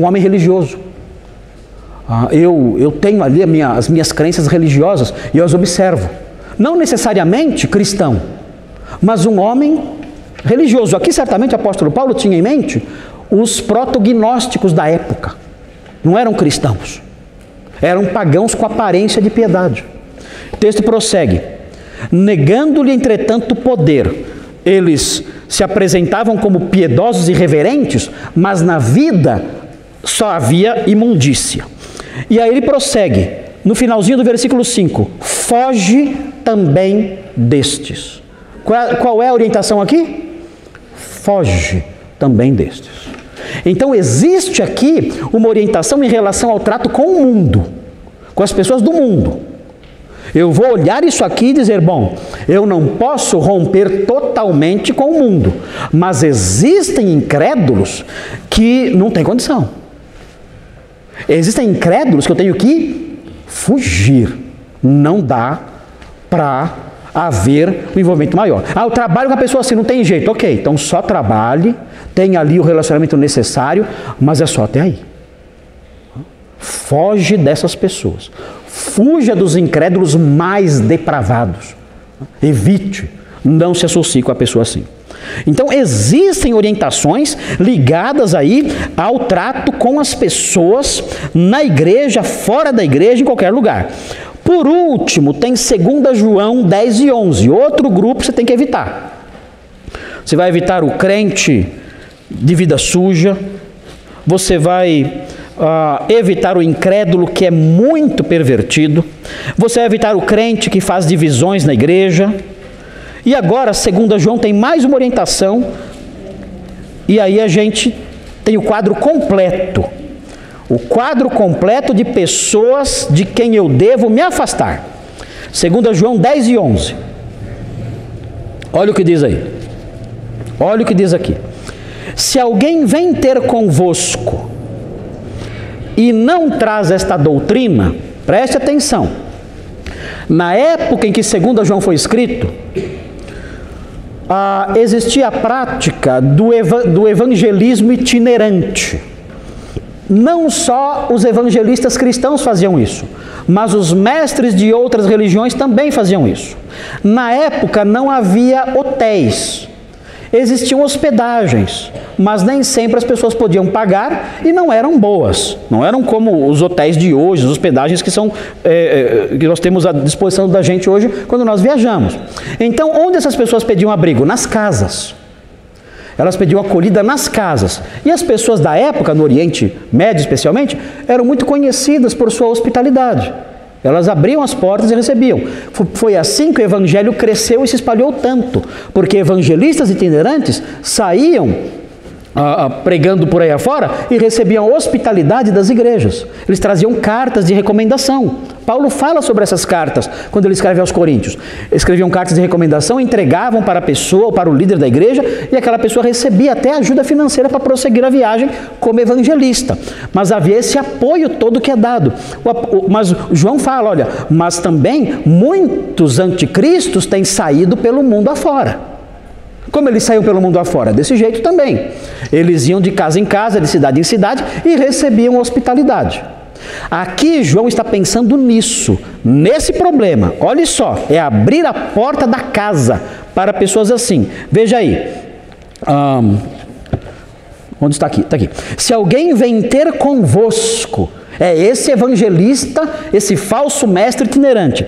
homem religioso. Eu tenho ali as minhas crenças religiosas, e eu as observo. Não necessariamente cristão, mas um homem religioso. Aqui certamente o apóstolo Paulo tinha em mente os protognósticos da época. Não eram cristãos, eram pagãos com aparência de piedade. O texto prossegue. Negando-lhe, entretanto, o poder. Eles se apresentavam como piedosos e reverentes, mas na vida só havia imundícia. E aí ele prossegue, no finalzinho do versículo 5. Foge também destes. Qual é a orientação aqui? Foge também destes. Então existe aqui uma orientação em relação ao trato com o mundo, com as pessoas do mundo. Eu vou olhar isso aqui e dizer, bom, eu não posso romper totalmente com o mundo, mas existem incrédulos que não têm condição. Existem incrédulos que eu tenho que fugir. Não dá para haver um envolvimento maior. Eu trabalho com a pessoa assim, não tem jeito. Ok, então só trabalhe, tem ali o relacionamento necessário, mas é só até aí. Foge dessas pessoas. Fuja dos incrédulos mais depravados. Evite, não se associe com a pessoa assim. Então existem orientações ligadas aí ao trato com as pessoas na igreja, fora da igreja, em qualquer lugar. Por último, tem 2 João 10 e 11. Outro grupo você tem que evitar. Você vai evitar o crente de vida suja. Você vai evitar o incrédulo que é muito pervertido. Você vai evitar o crente que faz divisões na igreja. E agora, 2 João tem mais uma orientação. E aí a gente tem o quadro completo. O quadro completo de pessoas de quem eu devo me afastar. 2 João 10 e 11. Olha o que diz aí. Olha o que diz aqui. Se alguém vem ter convosco e não traz esta doutrina, preste atenção. Na época em que 2 João foi escrito, existia a prática do evangelismo itinerante. Não só os evangelistas cristãos faziam isso, mas os mestres de outras religiões também faziam isso. Na época não havia hotéis. existiam hospedagens, mas nem sempre as pessoas podiam pagar e não eram boas. Não eram como os hotéis de hoje, as hospedagens que que nós temos à disposição da gente hoje quando nós viajamos. Então, onde essas pessoas pediam abrigo? Nas casas. Elas pediam acolhida nas casas. E as pessoas da época, no Oriente Médio especialmente, eram muito conhecidas por sua hospitalidade. Elas abriam as portas e recebiam. Foi assim que o evangelho cresceu e se espalhou tanto, porque evangelistas itinerantes saíam pregando por aí afora e recebiam a hospitalidade das igrejas. Eles traziam cartas de recomendação. Paulo fala sobre essas cartas quando ele escreve aos Coríntios. Escreviam cartas de recomendação, entregavam para a pessoa ou para o líder da igreja e aquela pessoa recebia até ajuda financeira para prosseguir a viagem como evangelista. Mas havia esse apoio todo que é dado. Mas João fala, olha, mas também muitos anticristos têm saído pelo mundo afora. Como eles saíam pelo mundo afora? Desse jeito também. Eles iam de casa em casa, de cidade em cidade e recebiam hospitalidade. Aqui João está pensando nisso, nesse problema. Olha só, é abrir a porta da casa para pessoas assim. Veja aí. Onde está aqui? Está aqui. Se alguém vem ter convosco, esse evangelista, esse falso mestre itinerante,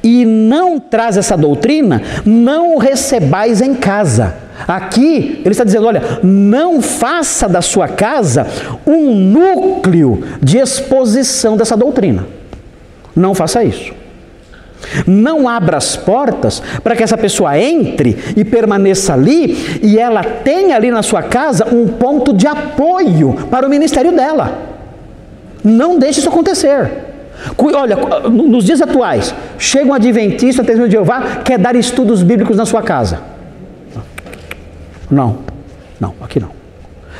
e não traz essa doutrina, não o recebais em casa. Aqui ele está dizendo, olha, não faça da sua casa um núcleo de exposição dessa doutrina. Não faça isso. Não abra as portas para que essa pessoa entre e permaneça ali e ela tenha ali na sua casa um ponto de apoio para o ministério dela. Não deixe isso acontecer. Olha, nos dias atuais, chega um adventista, testemunho de Jeová, quer dar estudos bíblicos na sua casa. Não, aqui não.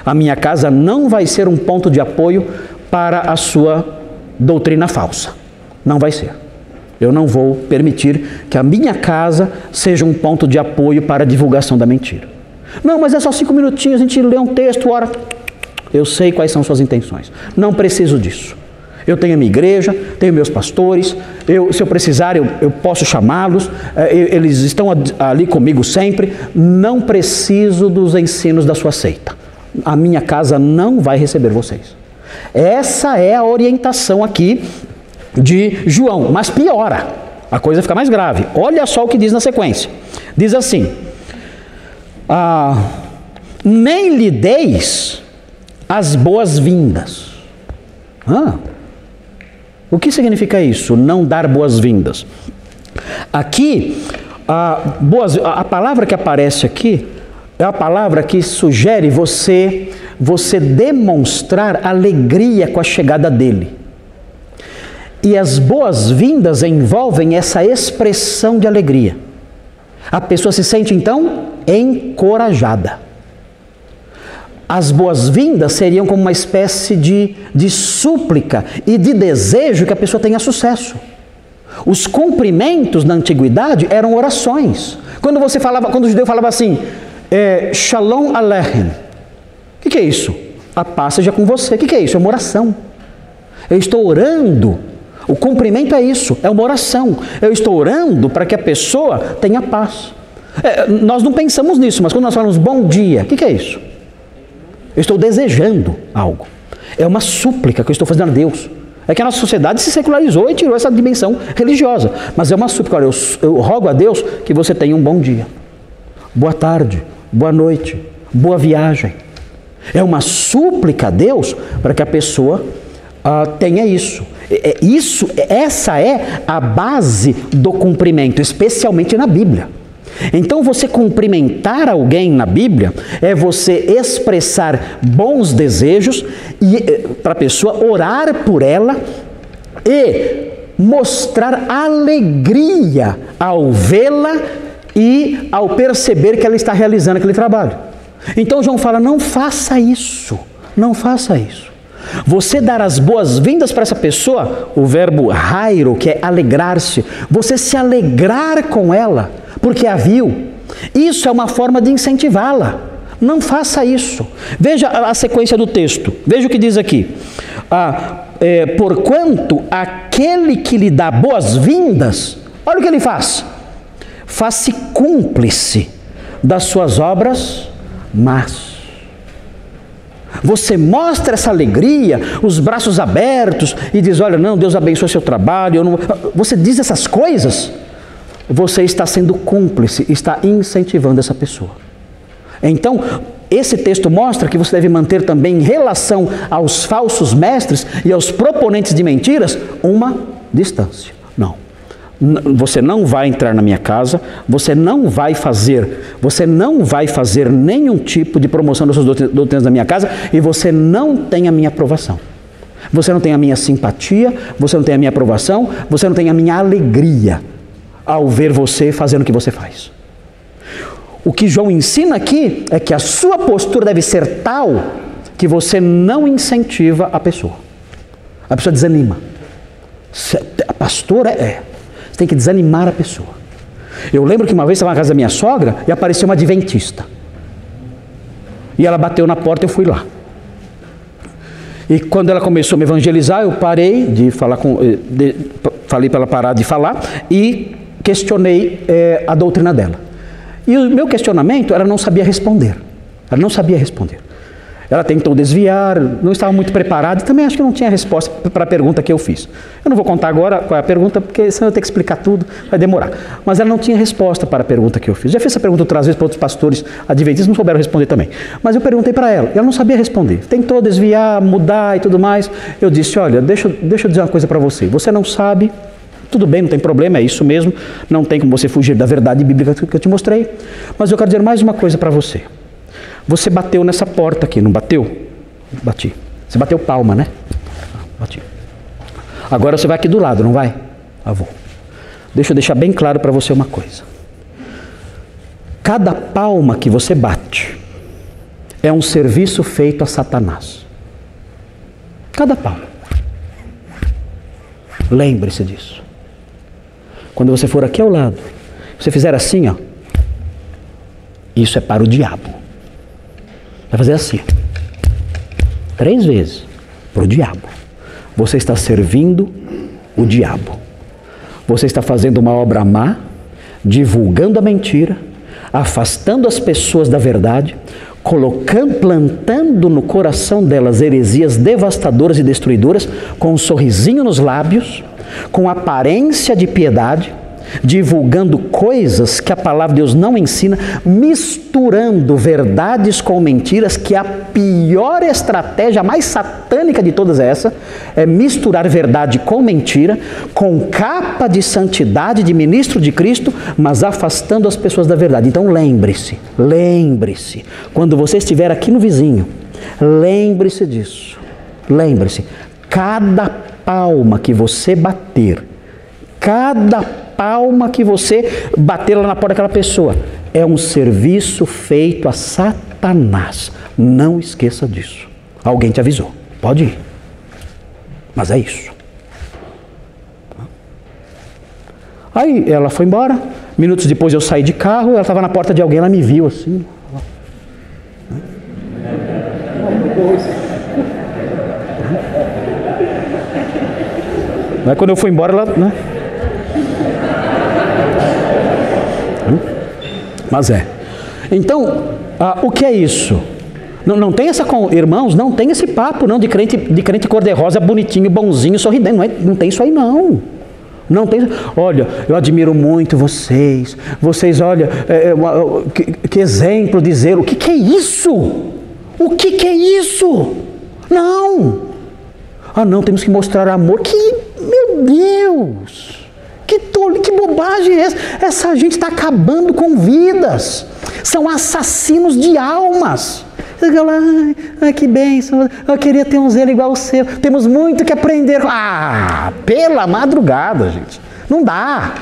A minha casa não vai ser um ponto de apoio para a sua doutrina falsa. Não vai ser. Eu não vou permitir que a minha casa seja um ponto de apoio para a divulgação da mentira. Não, mas é só 5 minutinhos, a gente lê um texto, ora. Eu sei quais são suas intenções. Não preciso disso. Eu tenho a minha igreja, tenho meus pastores, se eu precisar eu posso chamá-los, eles estão ali comigo sempre. Não preciso dos ensinos da sua seita. A minha casa não vai receber vocês. Essa é a orientação aqui de João, mas piora, a coisa fica mais grave. Olha só o que diz na sequência. Diz assim, nem lhe deis as boas-vindas. O que significa isso? Não dar boas-vindas. Aqui, a palavra que aparece aqui é a palavra que sugere você demonstrar alegria com a chegada dele. E as boas-vindas envolvem essa expressão de alegria. A pessoa se sente, então, encorajada. As boas-vindas seriam como uma espécie de súplica e de desejo que a pessoa tenha sucesso. Os cumprimentos na antiguidade eram orações. Quando o judeu falava assim, Shalom Aleichem, o que é isso? A paz seja com você. O que é isso? É uma oração. Eu estou orando. O cumprimento é isso, é uma oração. Eu estou orando para que a pessoa tenha paz. Nós não pensamos nisso, mas quando nós falamos bom dia, o que é isso? Eu estou desejando algo. É uma súplica que eu estou fazendo a Deus. É que a nossa sociedade se secularizou e tirou essa dimensão religiosa. Mas é uma súplica. Olha, eu rogo a Deus que você tenha um bom dia. Boa tarde, boa noite, boa viagem. É uma súplica a Deus para que a pessoa tenha isso. Essa é a base do cumprimento, especialmente na Bíblia. Então, você cumprimentar alguém na Bíblia é você expressar bons desejos para a pessoa, orar por ela e mostrar alegria ao vê-la e ao perceber que ela está realizando aquele trabalho. Então, João fala, não faça isso, não faça isso. Você dar as boas-vindas para essa pessoa, o verbo hairo, que é alegrar-se, você se alegrar com ela, porque a viu, isso é uma forma de incentivá-la. Não faça isso. Veja a sequência do texto, veja o que diz aqui. Porquanto aquele que lhe dá boas-vindas, olha o que ele faz. Faz-se cúmplice das suas obras más. Você mostra essa alegria, os braços abertos e diz, olha, não, Deus abençoe seu trabalho. Eu não... Você diz essas coisas, você está sendo cúmplice, está incentivando essa pessoa. Então, esse texto mostra que você deve manter também em relação aos falsos mestres e aos proponentes de mentiras uma distância. Não. Você não vai entrar na minha casa, você não vai fazer nenhum tipo de promoção das suas doutrinas na minha casa e você não tem a minha aprovação. Você não tem a minha simpatia, você não tem a minha aprovação, você não tem a minha alegria ao ver você fazendo o que você faz. O que João ensina aqui é que a sua postura deve ser tal que você não incentiva a pessoa. A pessoa desanima. A pastora você tem que desanimar a pessoa. Eu lembro que uma vez estava na casa da minha sogra e apareceu uma adventista. E ela bateu na porta e eu fui lá. E quando ela começou a me evangelizar, eu parei de falar falei para ela parar de falar e questionei a doutrina dela. E o meu questionamento, ela não sabia responder. Ela não sabia responder. Ela tentou desviar, não estava muito preparada e também acho que não tinha resposta para a pergunta que eu fiz. Eu não vou contar agora qual é a pergunta, porque senão eu tenho que explicar tudo, vai demorar. Mas ela não tinha resposta para a pergunta que eu fiz. Já fiz essa pergunta outras vezes para outros pastores adventistas, não souberam responder também. Mas eu perguntei para ela, e ela não sabia responder. Tentou desviar, mudar e tudo mais. Eu disse, olha, deixa eu dizer uma coisa para você. Você não sabe, tudo bem, não tem problema, é isso mesmo. Não tem como você fugir da verdade bíblica que eu te mostrei. Mas eu quero dizer mais uma coisa para você. Você bateu nessa porta aqui, não bateu? Bati. Você bateu palma, né? Bati. Agora você vai aqui do lado, não vai? Vou. Deixa eu deixar bem claro para você uma coisa. Cada palma que você bate é um serviço feito a Satanás. Cada palma. Lembre-se disso. Quando você for aqui ao lado, você fizer assim, ó, isso é para o diabo. Vai fazer assim, 3 vezes, para o diabo. Você está servindo o diabo. Você está fazendo uma obra má, divulgando a mentira, afastando as pessoas da verdade, plantando no coração delas heresias devastadoras e destruidoras, com um sorrisinho nos lábios, com aparência de piedade, divulgando coisas que a palavra de Deus não ensina, misturando verdades com mentiras, que a pior estratégia, a mais satânica de todas essa, é misturar verdade com mentira, com capa de santidade de ministro de Cristo, mas afastando as pessoas da verdade. Então lembre-se, quando você estiver aqui no vizinho, lembre-se disso, lembre-se, cada palma que você bater, cada palma que você bater lá na porta daquela pessoa é um serviço feito a Satanás. Não esqueça disso. Alguém te avisou. Pode ir. Mas é isso. Aí ela foi embora. Minutos depois eu saí de carro. Ela estava na porta de alguém. Ela me viu assim. Aí quando eu fui embora, ela... né? Mas então, o que é isso? Não tem essa, irmãos, não tem esse papo não de crente cor-de-rosa, bonitinho, bonzinho, sorridente, não tem isso aí não. Não tem. Olha, eu admiro muito vocês, olha, que exemplo de zelo. O que é isso? O que é isso? Não, temos que mostrar amor. Meu Deus! Que bobagem é essa? Essa gente está acabando com vidas. São assassinos de almas. Ai, que bênção. Eu queria ter um zelo igual ao seu. Temos muito que aprender. Pela madrugada, gente. Não dá.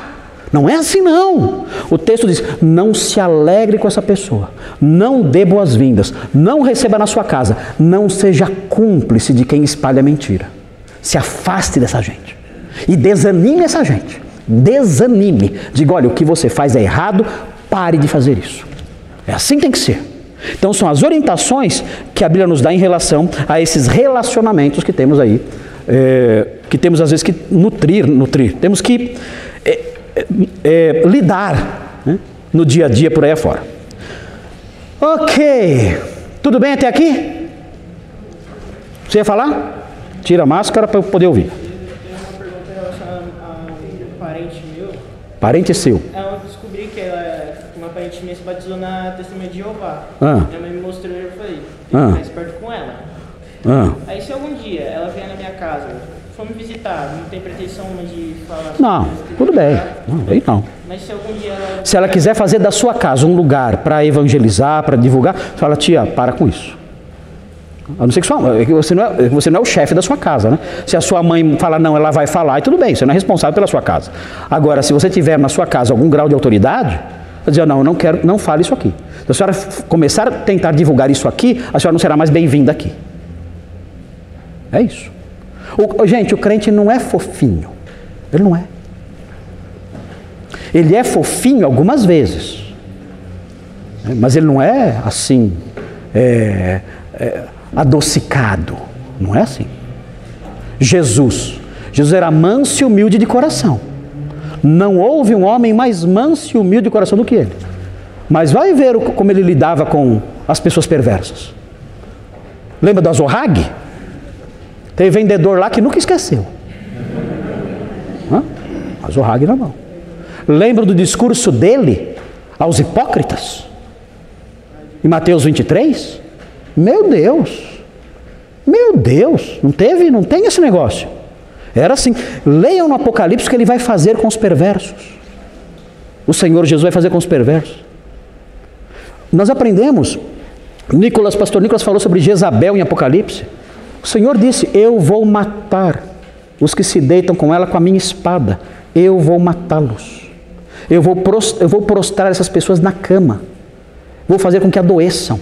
Não é assim não. O texto diz, não se alegre com essa pessoa. Não dê boas-vindas. Não receba na sua casa. Não seja cúmplice de quem espalha mentira. Se afaste dessa gente. E desanime essa gente. Desanime. Diga, olha, o que você faz é errado, pare de fazer isso. É assim que tem que ser. Então são as orientações que a Bíblia nos dá em relação a esses relacionamentos que temos aí, que temos às vezes que nutrir, temos que lidar, né, no dia a dia por aí afora. Ok. Tudo bem até aqui? Você ia falar? Tira a máscara para eu poder ouvir. Eu tenho uma pergunta em relação a um parente meu. Parente seu. Eu descobri que uma parente minha se batizou na Testemunha de Jeová. Minha mãe me mostrou e eu falei, tem que ficar esperto com ela. Aí se algum dia ela vier na minha casa, for me visitar, não tem pretensão de falar... Não, tudo bem. Não, aí não. Mas se algum dia ela... Se ela quiser fazer da sua casa um lugar para evangelizar, para divulgar, fala, tia, para com isso. A não ser que você não é o chefe da sua casa, né? Se a sua mãe falar não, ela vai falar e tudo bem, você não é responsável pela sua casa. Agora, se você tiver na sua casa algum grau de autoridade, você dizer, não, eu não quero, não fale isso aqui. Se a senhora começar a tentar divulgar isso aqui, a senhora não será mais bem-vinda aqui. É isso. Gente, o crente não é fofinho. Ele não é. Ele é fofinho algumas vezes. Mas ele não é assim, adocicado. Não é assim. Jesus era manso e humilde de coração. Não houve um homem mais manso e humilde de coração do que ele. Mas vai ver como ele lidava com as pessoas perversas. Lembra do Azorrague? Tem vendedor lá que nunca esqueceu. Azorrague na mão. Lembra do discurso dele aos hipócritas? Em Mateus 23? Meu Deus, não tem esse negócio. Era assim, leiam no Apocalipse o que ele vai fazer com os perversos. O Senhor Jesus vai fazer com os perversos. Nós aprendemos, pastor Nicolas falou sobre Jezabel em Apocalipse. O Senhor disse, eu vou matar os que se deitam com ela com a minha espada. Eu vou matá-los. Eu vou prostrar essas pessoas na cama. Vou fazer com que adoeçam.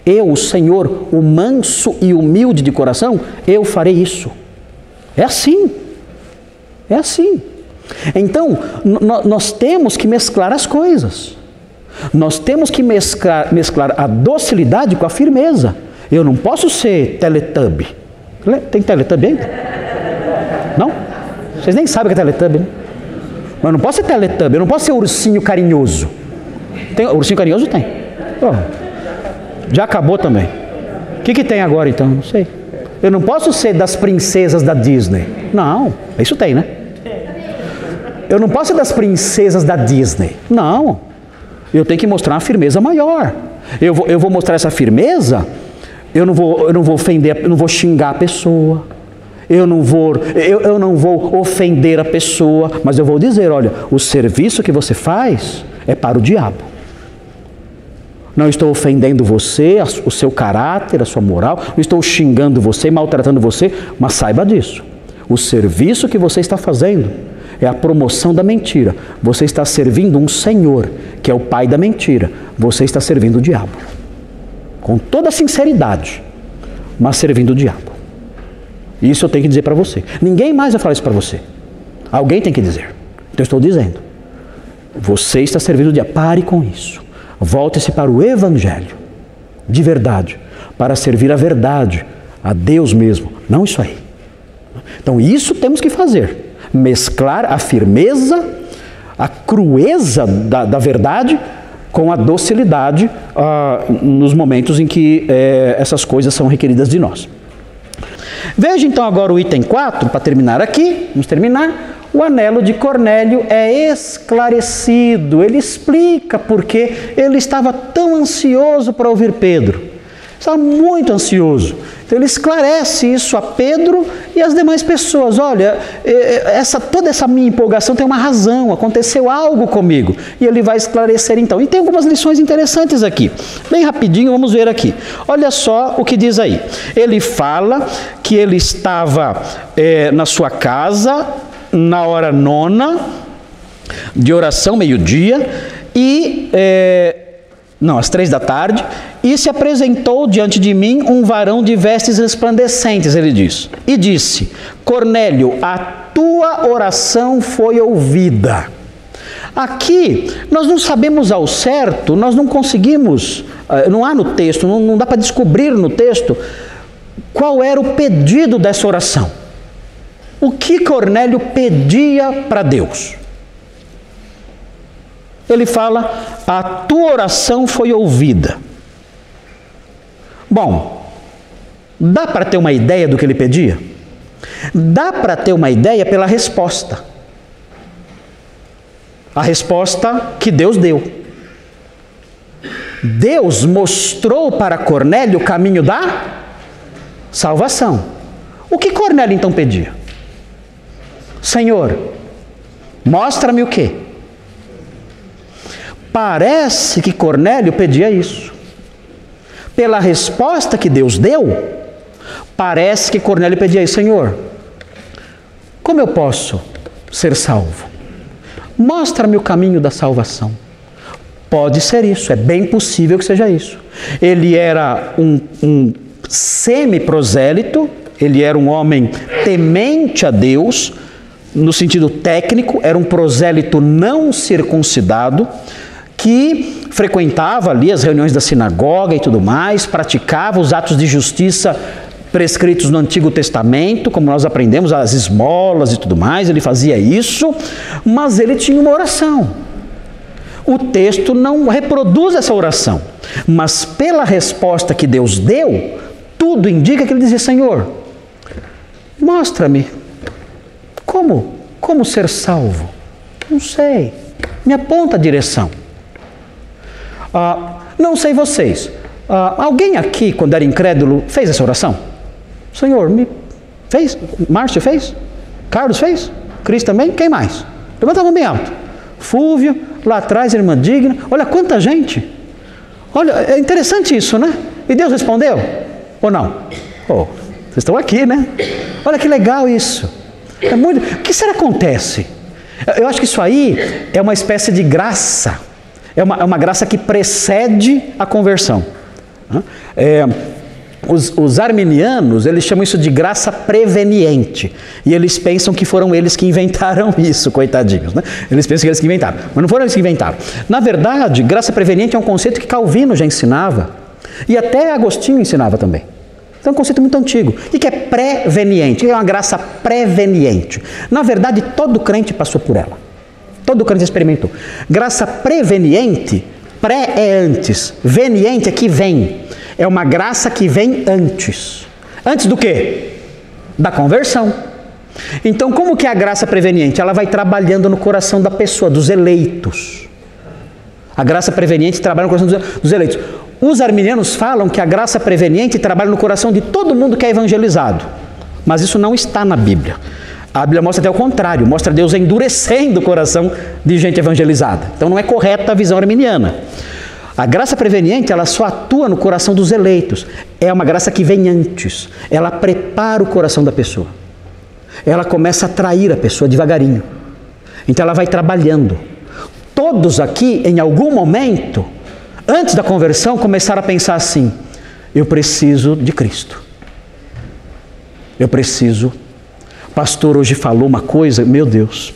Eu, o Senhor, o manso e humilde de coração, eu farei isso. É assim. É assim. Então, nós temos que mesclar as coisas. Nós temos que mesclar a docilidade com a firmeza. Eu não posso ser Teletubby. Tem Teletubby ainda? Não? Vocês nem sabem o que é Teletubby, né? Mas eu não posso ser Teletubby, eu não posso ser ursinho carinhoso. Ursinho carinhoso tem. Já acabou também. O que tem agora então? Não sei. Eu não posso ser das princesas da Disney. Não, isso tem, né? Eu não posso ser das princesas da Disney. Não. Eu tenho que mostrar uma firmeza maior. Eu vou mostrar essa firmeza. Eu não vou ofender, eu não vou xingar a pessoa. Eu não vou ofender a pessoa, mas eu vou dizer, olha, o serviço que você faz é para o diabo. Não estou ofendendo você, o seu caráter, a sua moral, não estou xingando você, maltratando você, mas saiba disso. O serviço que você está fazendo é a promoção da mentira. Você está servindo um senhor, que é o pai da mentira. Você está servindo o diabo. Com toda sinceridade, mas servindo o diabo. Isso eu tenho que dizer para você. Ninguém mais vai falar isso para você. Alguém tem que dizer. Então eu estou dizendo. Você está servindo o diabo. Pare com isso. Volte-se para o Evangelho. De verdade. Para servir a verdade. A Deus mesmo. Não isso aí. Então isso temos que fazer. Mesclar a firmeza, a crueza da verdade com a docilidade nos momentos em que essas coisas são requeridas de nós. Veja então agora o item 4, para terminar aqui, vamos terminar. O anelo de Cornélio é esclarecido, ele explica porque ele estava tão ansioso para ouvir Pedro. Estava muito ansioso. Então ele esclarece isso a Pedro e às demais pessoas. Olha, toda essa minha empolgação tem uma razão, aconteceu algo comigo. E ele vai esclarecer então. E tem algumas lições interessantes aqui. Bem rapidinho, vamos ver aqui. Olha só o que diz aí. Ele fala que ele estava na sua casa na hora 9 de oração, meio-dia, e... às 3 da tarde, e se apresentou diante de mim um varão de vestes resplandecentes, ele diz, e disse, Cornélio, a tua oração foi ouvida. Aqui, nós não sabemos ao certo, nós não conseguimos, não há no texto, não dá para descobrir no texto, qual era o pedido dessa oração. O que Cornélio pedia para Deus? Ele fala, a tua oração foi ouvida. Bom, dá para ter uma ideia do que ele pedia? Dá para ter uma ideia pela resposta. A resposta que Deus deu. Deus mostrou para Cornélio o caminho da salvação. O que Cornélio então pedia? Senhor, mostra-me o quê? Parece que Cornélio pedia isso. Pela resposta que Deus deu, parece que Cornélio pedia isso. Senhor, como eu posso ser salvo? Mostra-me o caminho da salvação. Pode ser isso, é bem possível que seja isso. Ele era um semi-prosélito, ele era um homem temente a Deus, no sentido técnico, era um prosélito não circuncidado, que frequentava ali as reuniões da sinagoga e tudo mais, praticava os atos de justiça prescritos no Antigo Testamento, como nós aprendemos, as esmolas e tudo mais, ele fazia isso, mas ele tinha uma oração. O texto não reproduz essa oração, mas pela resposta que Deus deu, tudo indica que ele dizia, Senhor, mostra-me como ser salvo. Não sei, me aponta a direção. Não sei vocês, alguém aqui, quando era incrédulo, fez essa oração? Senhor, me fez? Márcio fez? Carlos fez? Cris também? Quem mais? Levanta a mão bem alto. Fúvio, lá atrás, irmã Digna. Olha quanta gente. Olha, é interessante isso, né? E Deus respondeu? Ou não? Oh, vocês estão aqui, né? Olha que legal isso. É muito... O que será que acontece? Eu acho que isso aí é uma espécie de graça. É uma graça que precede a conversão. Os arminianos, eles chamam isso de graça preveniente. E eles pensam que foram eles que inventaram isso, coitadinhos, né? Eles pensam que eles que inventaram, mas não foram eles que inventaram. Na verdade, graça preveniente é um conceito que Calvino já ensinava. E até Agostinho ensinava também. Então é um conceito muito antigo. O que é preveniente? É uma graça preveniente. Na verdade, todo crente passou por ela. Todo crente experimentou. Graça preveniente, pré é antes, veniente é que vem. É uma graça que vem antes. Antes do quê? Da conversão. Então, como que é a graça preveniente? Ela vai trabalhando no coração da pessoa, dos eleitos. A graça preveniente trabalha no coração dos eleitos. Os arminianos falam que a graça preveniente trabalha no coração de todo mundo que é evangelizado. Mas isso não está na Bíblia. A Bíblia mostra até o contrário, mostra Deus endurecendo o coração de gente evangelizada. Então não é correta a visão arminiana. A graça preveniente, ela só atua no coração dos eleitos. É uma graça que vem antes. Ela prepara o coração da pessoa. Ela começa a atrair a pessoa devagarinho. Então ela vai trabalhando. Todos aqui, em algum momento, antes da conversão, começaram a pensar assim, eu preciso de Cristo. Eu preciso... O pastor hoje falou uma coisa, meu Deus,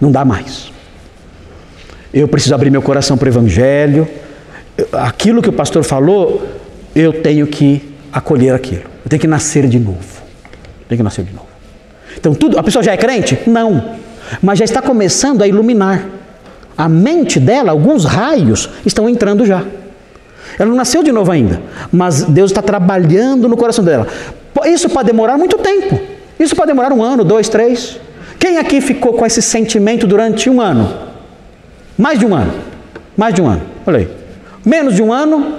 não dá mais. Eu preciso abrir meu coração para o Evangelho. Aquilo que o pastor falou, eu tenho que acolher aquilo. Eu tenho que nascer de novo. Então, a pessoa já é crente? Não. Mas já está começando a iluminar. A mente dela, alguns raios estão entrando já. Ela não nasceu de novo ainda, mas Deus está trabalhando no coração dela. Isso pode demorar muito tempo. Isso pode demorar 1 ano, 2, 3. Quem aqui ficou com esse sentimento durante 1 ano? Mais de 1 ano. Mais de 1 ano. Olha aí. Menos de 1 ano?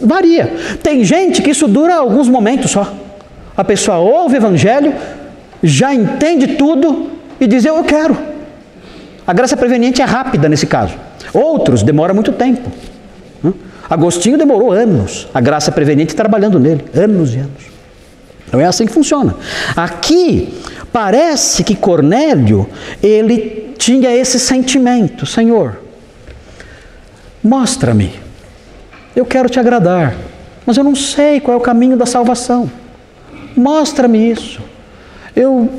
Varia. Tem gente que isso dura alguns momentos só. A pessoa ouve o Evangelho, já entende tudo e diz, eu quero. A graça preveniente é rápida nesse caso. Outros demoram muito tempo. Agostinho demorou anos, a graça preveniente trabalhando nele, anos e anos. Então é assim que funciona. Aqui, parece que Cornélio, ele tinha esse sentimento, Senhor, mostra-me, eu quero te agradar, mas eu não sei qual é o caminho da salvação. Mostra-me isso. Eu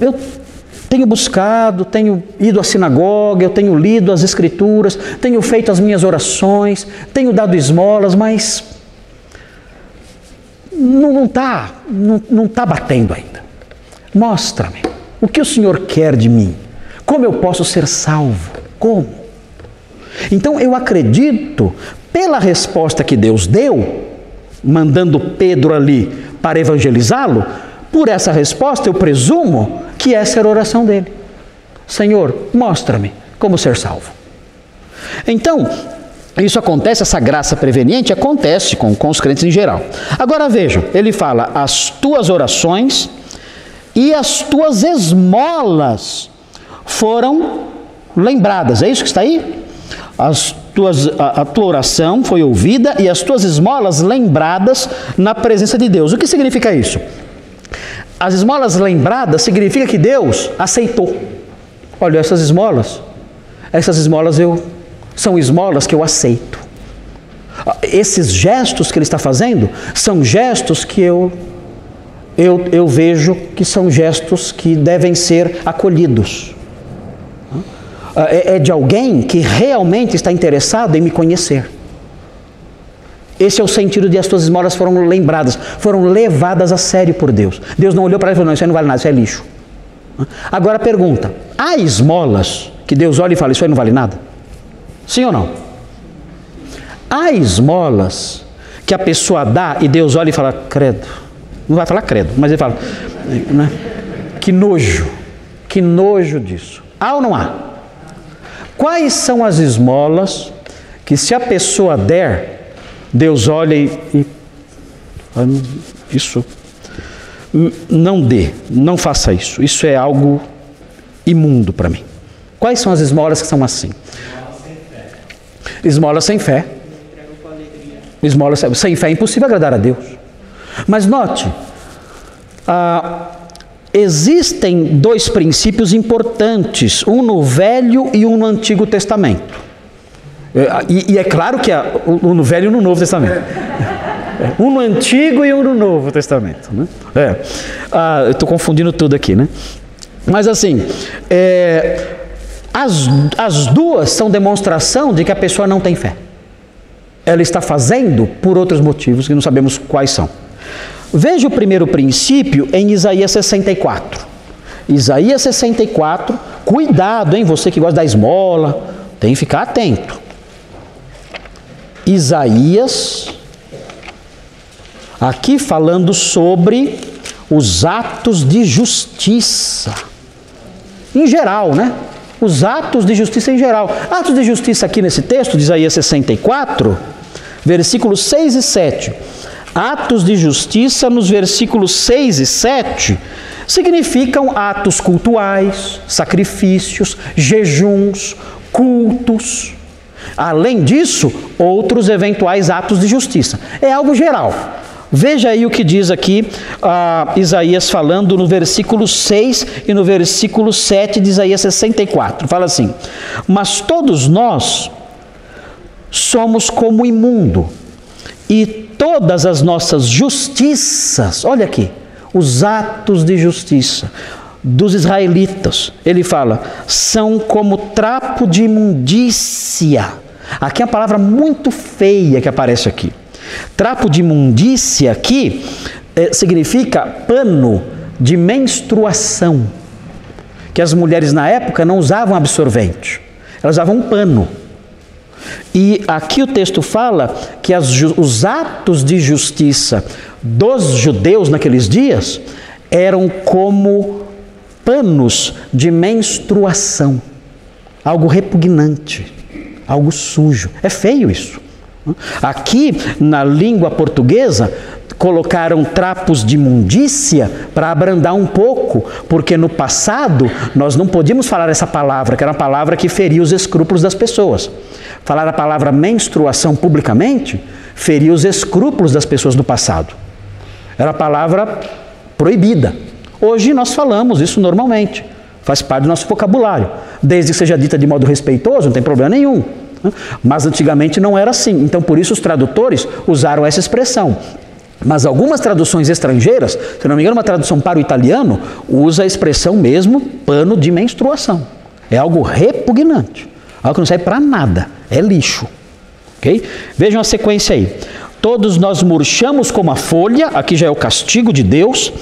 tenho buscado, tenho ido à sinagoga, eu tenho lido as Escrituras, tenho feito as minhas orações, tenho dado esmolas, mas não está batendo ainda. Mostra-me o que o Senhor quer de mim. Como eu posso ser salvo? Como? Então eu acredito, pela resposta que Deus deu, mandando Pedro ali para evangelizá-lo, por essa resposta eu presumo que essa era a oração dele. Senhor, mostra-me como ser salvo. Então, isso acontece, essa graça preveniente acontece com os crentes em geral. Agora vejam, ele fala, as tuas orações e as tuas esmolas foram lembradas. É isso que está aí? A tua oração foi ouvida e as tuas esmolas lembradas na presença de Deus. O que significa isso? As esmolas lembradas significa que Deus aceitou. Olha, essas esmolas são esmolas que eu aceito. Esses gestos que ele está fazendo são gestos que eu vejo que são gestos que devem ser acolhidos. É de alguém que realmente está interessado em me conhecer. Esse é o sentido de as tuas esmolas foram lembradas, foram levadas a sério por Deus. Deus não olhou para ela e falou, não, isso aí não vale nada, isso é lixo. Agora pergunta, há esmolas que Deus olha e fala, isso aí não vale nada? Sim ou não? Há esmolas que a pessoa dá e Deus olha e fala, credo. Não vai falar credo, mas ele fala, né? Que nojo disso. Há ou não há? Quais são as esmolas que se a pessoa der, Deus olha e isso, não dê, não faça isso, isso é algo imundo para mim. Quais são as esmolas que são assim? Esmolas sem fé. Esmolas sem fé é impossível agradar a Deus. Mas note, existem dois princípios importantes, um no Velho e um no Antigo Testamento. E é claro que um no Velho e um no Novo Testamento. Um no Antigo e um no Novo Testamento. Né? Eu estou confundindo tudo aqui, né? Mas assim, as duas são demonstração de que a pessoa não tem fé. Ela está fazendo por outros motivos que não sabemos quais são. Veja o primeiro princípio em Isaías 64. Isaías 64, cuidado, hein? Você que gosta da esmola, tem que ficar atento. Isaías, aqui falando sobre os atos de justiça. Em geral, né? Os atos de justiça em geral. Atos de justiça aqui nesse texto de Isaías 64, versículos 6 e 7. Atos de justiça nos versículos 6 e 7 significam atos cultuais, sacrifícios, jejuns, cultos. Além disso, outros eventuais atos de justiça. É algo geral. Veja aí o que diz aqui Isaías falando no versículo 6 e no versículo 7 de Isaías 64. Fala assim, mas todos nós somos como imundo, e todas as nossas justiças, olha aqui, os atos de justiça dos israelitas, ele fala, são como trapo de imundícia. Aqui é uma palavra muito feia que aparece aqui. Trapo de imundícia aqui significa pano de menstruação, que as mulheres na época não usavam absorvente, elas usavam um pano. E aqui o texto fala que os atos de justiça dos judeus naqueles dias eram como panos de menstruação, algo repugnante, algo sujo. É feio isso. Aqui na língua portuguesa colocaram trapos de imundícia para abrandar um pouco, porque no passado nós não podíamos falar essa palavra, que era uma palavra que feria os escrúpulos das pessoas. Falar a palavra menstruação publicamente feria os escrúpulos das pessoas do passado. Era a palavra proibida. Hoje nós falamos isso normalmente, faz parte do nosso vocabulário. Desde que seja dita de modo respeitoso, não tem problema nenhum. Mas antigamente não era assim, então por isso os tradutores usaram essa expressão. Mas algumas traduções estrangeiras, se não me engano uma tradução para o italiano, usa a expressão mesmo pano de menstruação. É algo repugnante, algo que não serve para nada, é lixo. Okay? Vejam a sequência aí. Todos nós murchamos como a folha, aqui já é o castigo de Deus,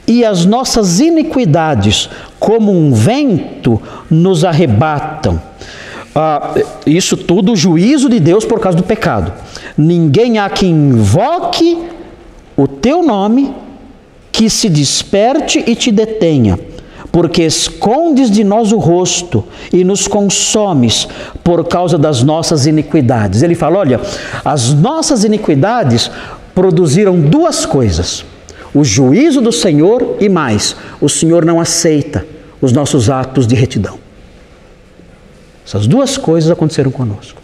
e as nossas iniquidades como um vento nos arrebatam. Isso tudo, o juízo de Deus por causa do pecado. Ninguém há que invoque o teu nome, que se desperte e te detenha, porque escondes de nós o rosto e nos consomes por causa das nossas iniquidades. Ele fala, olha, as nossas iniquidades produziram duas coisas: o juízo do Senhor e mais, o Senhor não aceita os nossos atos de retidão. Essas duas coisas aconteceram conosco.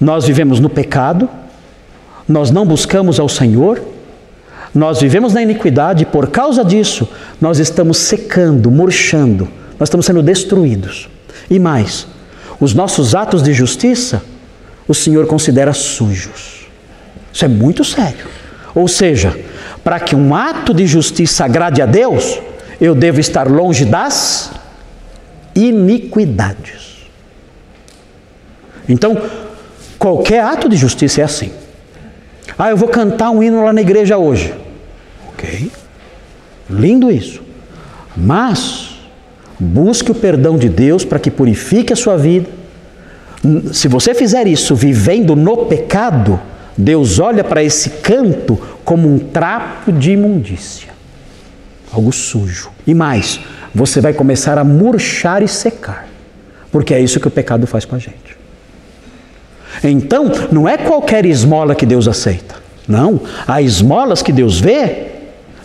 Nós vivemos no pecado, nós não buscamos ao Senhor, nós vivemos na iniquidade, e por causa disso, nós estamos secando, murchando, nós estamos sendo destruídos. E mais, os nossos atos de justiça, o Senhor considera sujos. Isso é muito sério. Ou seja, para que um ato de justiça agrade a Deus, eu devo estar longe das iniquidades. Então, qualquer ato de justiça é assim. Eu vou cantar um hino lá na igreja hoje. Ok, lindo isso. Mas, busque o perdão de Deus para que purifique a sua vida. Se você fizer isso vivendo no pecado, Deus olha para esse canto como um trapo de imundícia. Algo sujo. E mais, você vai começar a murchar e secar. Porque é isso que o pecado faz com a gente. Então, não é qualquer esmola que Deus aceita. Não, há esmolas que Deus vê,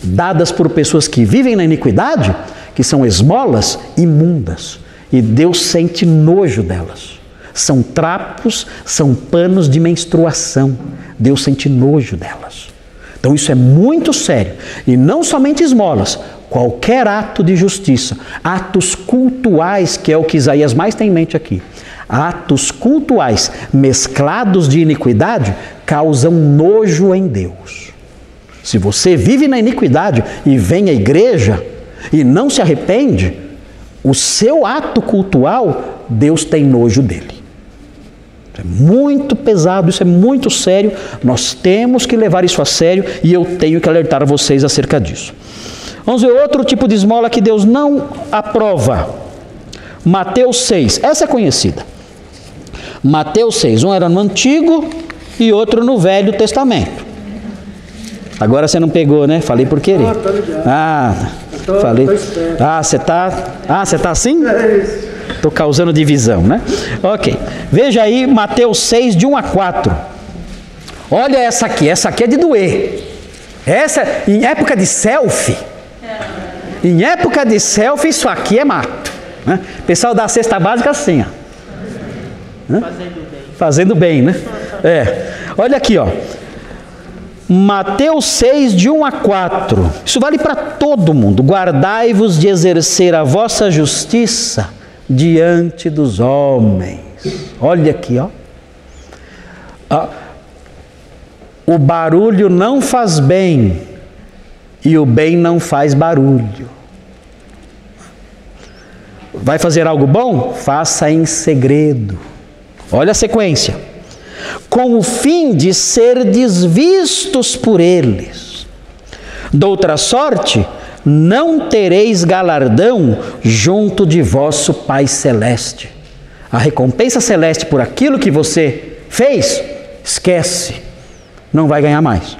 dadas por pessoas que vivem na iniquidade, que são esmolas imundas. E Deus sente nojo delas. São trapos, são panos de menstruação. Deus sente nojo delas. Então isso é muito sério. E não somente esmolas, qualquer ato de justiça, atos cultuais, que é o que Isaías mais tem em mente aqui. Atos cultuais mesclados de iniquidade causam nojo em Deus. Se você vive na iniquidade e vem à igreja e não se arrepende, o seu ato cultual, Deus tem nojo dele. Isso é muito pesado, isso é muito sério. Nós temos que levar isso a sério e eu tenho que alertar vocês acerca disso. Vamos ver outro tipo de esmola que Deus não aprova. Mateus 6, essa é conhecida. Mateus 6, um era no Antigo e outro no Velho Testamento. Agora você não pegou, né? Falei por querer. Falei. Você tá assim? Estou causando divisão, né? Ok. Veja aí Mateus 6, de 1 a 4. Olha essa aqui é de doer. Essa, em época de selfie, isso aqui é mato. Né? O pessoal da cesta básica assim, ó. Fazendo bem, né? Olha aqui, ó. Mateus 6, de 1 a 4. Isso vale para todo mundo. Guardai-vos de exercer a vossa justiça diante dos homens. Olha aqui, ó. O barulho não faz bem e o bem não faz barulho. Vai fazer algo bom? Faça em segredo. Olha a sequência. Com o fim de serdes vistos por eles. Doutra sorte, não tereis galardão junto de vosso Pai Celeste. A recompensa celeste por aquilo que você fez, esquece, não vai ganhar mais.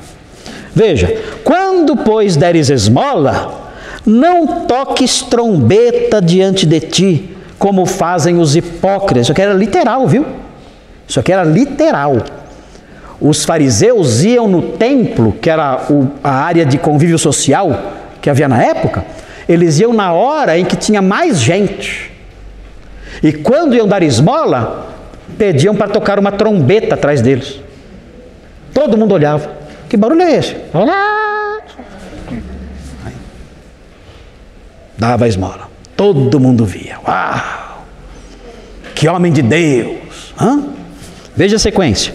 Veja, quando, pois, deres esmola, não toques trombeta diante de ti, como fazem os hipócritas. Isso aqui era literal, viu? Isso aqui era literal. Os fariseus iam no templo, que era a área de convívio social que havia na época, eles iam na hora em que tinha mais gente. E quando iam dar esmola, pediam para tocar uma trombeta atrás deles. Todo mundo olhava. Que barulho é esse? Dava a esmola. Todo mundo via. Uau! Que homem de Deus! Veja a sequência.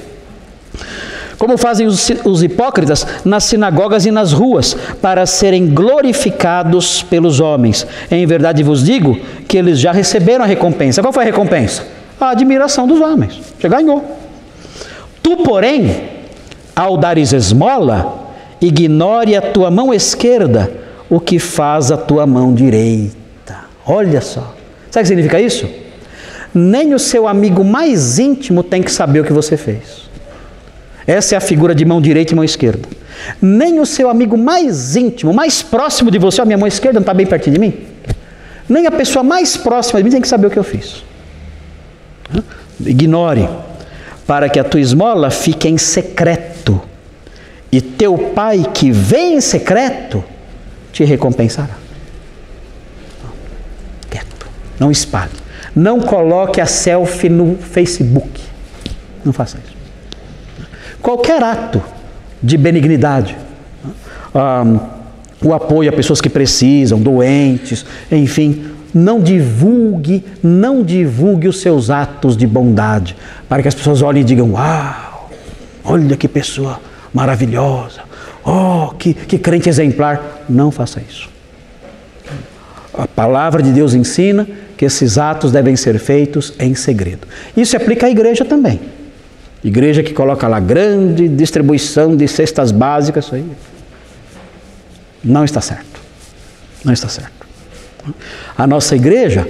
Como fazem os hipócritas nas sinagogas e nas ruas, para serem glorificados pelos homens. Em verdade vos digo que eles já receberam a recompensa. Qual foi a recompensa? A admiração dos homens. Você ganhou. Tu, porém, ao dares esmola, ignore a tua mão esquerda o que faz a tua mão direita. Olha só. Sabe o que significa isso? nem o seu amigo mais íntimo tem que saber o que você fez. Essa é a figura de mão direita e mão esquerda. Nem o seu amigo mais íntimo, mais próximo de você, a minha mão esquerda não está bem pertinho de mim? Nem a pessoa mais próxima de mim tem que saber o que eu fiz. Ignore, para que a tua esmola fique em secreto, e teu pai que vem em secreto te recompensará. Quieto, não espalhe. Não coloque a selfie no Facebook. Não faça isso. Qualquer ato de benignidade, o apoio a pessoas que precisam, doentes, enfim, não divulgue os seus atos de bondade, para que as pessoas olhem e digam: uau, olha que pessoa maravilhosa, oh, que crente exemplar. Não faça isso. A palavra de Deus ensina que esses atos devem ser feitos em segredo. Isso se aplica à igreja também. Igreja que coloca lá grande distribuição de cestas básicas, isso aí não está certo. Não está certo. A nossa igreja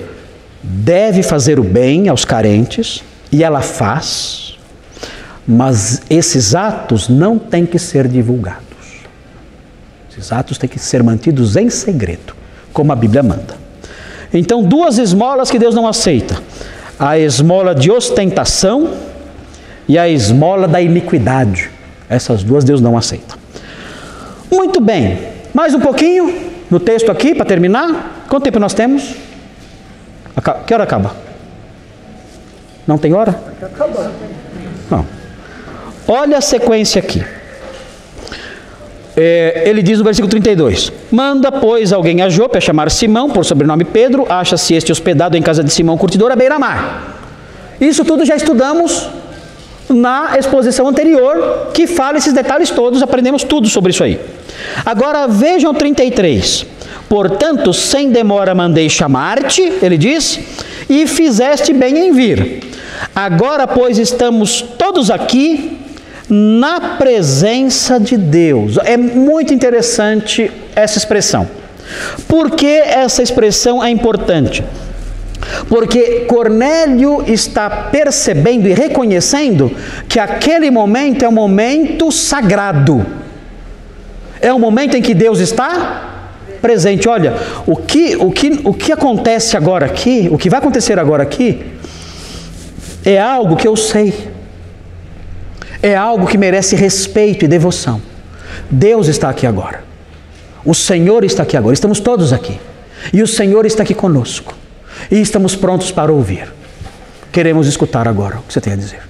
deve fazer o bem aos carentes, e ela faz, mas esses atos não têm que ser divulgados. Esses atos têm que ser mantidos em segredo, como a Bíblia manda. Então, duas esmolas que Deus não aceita: a esmola de ostentação e a esmola da iniquidade. Essas duas Deus não aceita. Muito bem, mais um pouquinho no texto aqui para terminar. Quanto tempo nós temos? Que hora acaba? Não tem hora? Não. Olha a sequência aqui. Ele diz no versículo 32: manda, pois, alguém a Jope a chamar Simão, por sobrenome Pedro. Acha-se este hospedado em casa de Simão, curtidor, à beira-mar. Isso tudo já estudamos na exposição anterior, que fala esses detalhes todos, aprendemos tudo sobre isso aí. Agora vejam 33. Portanto, sem demora mandei chamar-te, ele diz, e fizeste bem em vir. Agora, pois, estamos todos aqui na presença de Deus. É muito interessante essa expressão. Por que essa expressão é importante? Porque Cornélio está percebendo e reconhecendo que aquele momento é um momento sagrado. É um momento em que Deus está presente. Olha, o que acontece agora aqui, o que vai acontecer agora aqui, é algo que eu sei. É algo que merece respeito e devoção. Deus está aqui agora. O Senhor está aqui agora. Estamos todos aqui. E o Senhor está aqui conosco. E estamos prontos para ouvir. Queremos escutar agora o que você tem a dizer.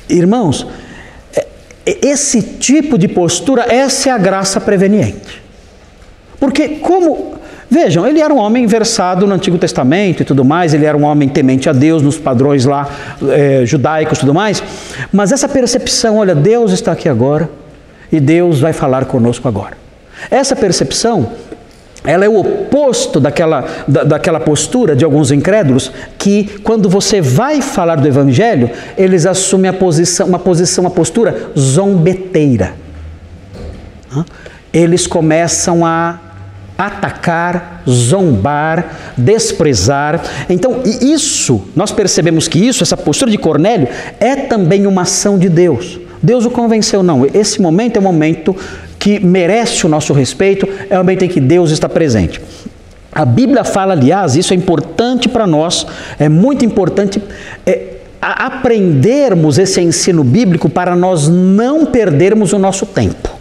Irmãos, esse tipo de postura, essa é a graça preveniente. Porque vejam, ele era um homem versado no Antigo Testamento e tudo mais, ele era um homem temente a Deus, nos padrões lá judaicos e tudo mais, mas essa percepção, olha, Deus está aqui agora e Deus vai falar conosco agora. Essa percepção, ela é o oposto daquela postura de alguns incrédulos que, quando você vai falar do Evangelho, eles assumem uma postura zombeteira. Eles começam a atacar, zombar, desprezar. Então, nós percebemos que essa postura de Cornélio é também uma ação de Deus. Deus o convenceu, não, esse momento é um momento que merece o nosso respeito, é o momento em que Deus está presente. A Bíblia fala, aliás, isso é importante para nós, é muito importante aprendermos esse ensino bíblico para nós não perdermos o nosso tempo.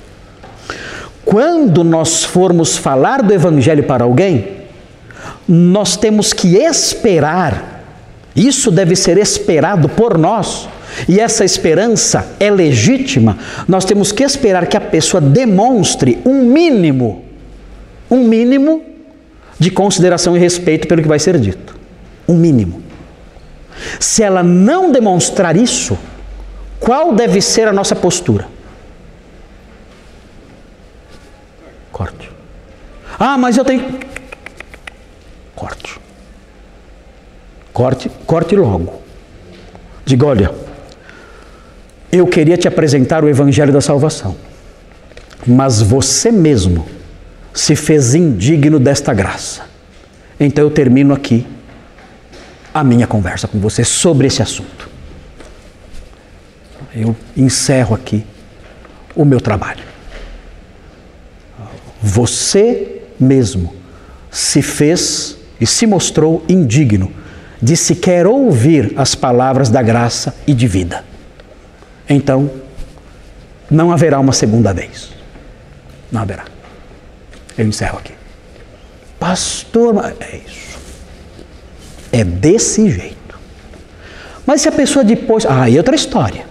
Quando nós formos falar do Evangelho para alguém, nós temos que esperar, isso deve ser esperado por nós, e essa esperança é legítima. Nós temos que esperar que a pessoa demonstre um mínimo de consideração e respeito pelo que vai ser dito. Um mínimo. Se ela não demonstrar isso, qual deve ser a nossa postura? Corte. Ah, mas eu tenho... Corte logo. Diga, olha, eu queria te apresentar o Evangelho da Salvação, mas você mesmo se fez indigno desta graça. Então eu termino aqui a minha conversa com você sobre esse assunto. Eu encerro aqui o meu trabalho. Você mesmo se fez e se mostrou indigno de sequer ouvir as palavras da graça e de vida. Então, não haverá uma segunda vez. Não haverá. Eu encerro aqui. Pastor, é isso. É desse jeito. Mas se a pessoa depois... aí é outra história.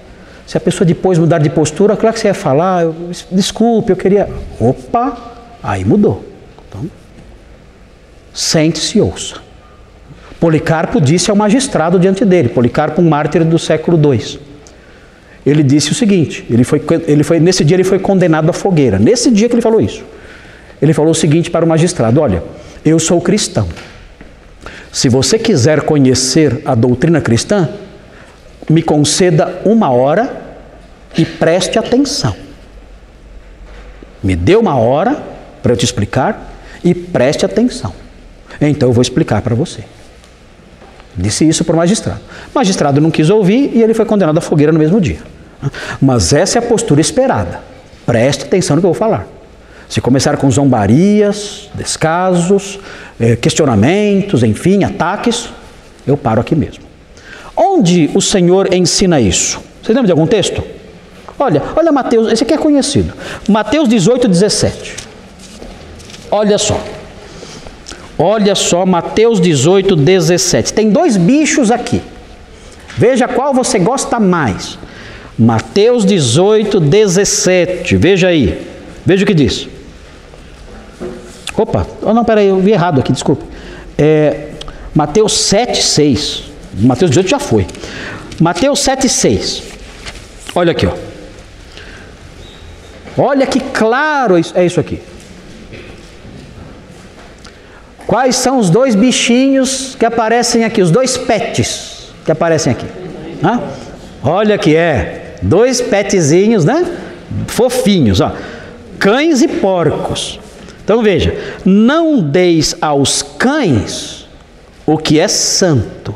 Se a pessoa depois mudar de postura, claro que você ia falar, desculpe, eu queria... Opa, aí mudou. Então, sente-se e ouça. Policarpo disse ao magistrado diante dele, Policarpo, um mártir do século II. Ele disse o seguinte, nesse dia ele foi condenado à fogueira. Nesse dia que ele falou isso. Ele falou o seguinte para o magistrado: olha, eu sou cristão. Se você quiser conhecer a doutrina cristã, me conceda 1 hora e preste atenção. Me dê 1 hora para eu te explicar e preste atenção. Então eu vou explicar para você. Disse isso para o magistrado. O magistrado não quis ouvir e ele foi condenado à fogueira no mesmo dia. Mas essa é a postura esperada. Preste atenção no que eu vou falar. Se começar com zombarias, descasos, questionamentos, enfim, ataques, eu paro aqui mesmo. Onde o Senhor ensina isso? Vocês lembram de algum texto? Olha Mateus, esse aqui é conhecido. Mateus 18, 17. Olha só, Mateus 18, 17. Tem 2 bichos aqui. Veja qual você gosta mais. Mateus 18, 17. Veja aí. Veja o que diz. Opa, não, peraí, eu vi errado aqui, desculpa. Mateus 7, 6. Mateus 18 já foi. Mateus 7, 6. Olha aqui, ó. Olha que claro é isso aqui. Quais são os 2 bichinhos que aparecem aqui? Os 2 pets que aparecem aqui. Olha aqui, 2 petzinhos, né? Fofinhos, ó. Cães e porcos. Então veja, não deis aos cães o que é santo,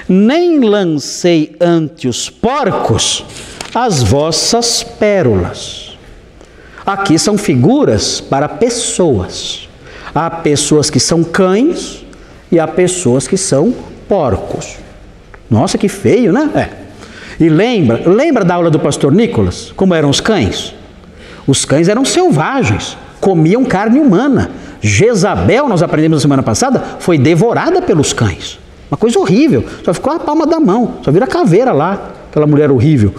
nem lancei ante os porcos as vossas pérolas. Aqui são figuras para pessoas. Há pessoas que são cães e há pessoas que são porcos. Nossa, que feio, né? E lembra da aula do pastor Nicolas? Como eram os cães? Os cães eram selvagens, comiam carne humana. Jezabel, nós aprendemos na semana passada, foi devorada pelos cães. Uma coisa horrível, só ficou a palma da mão, só vira caveira lá, aquela mulher horrível.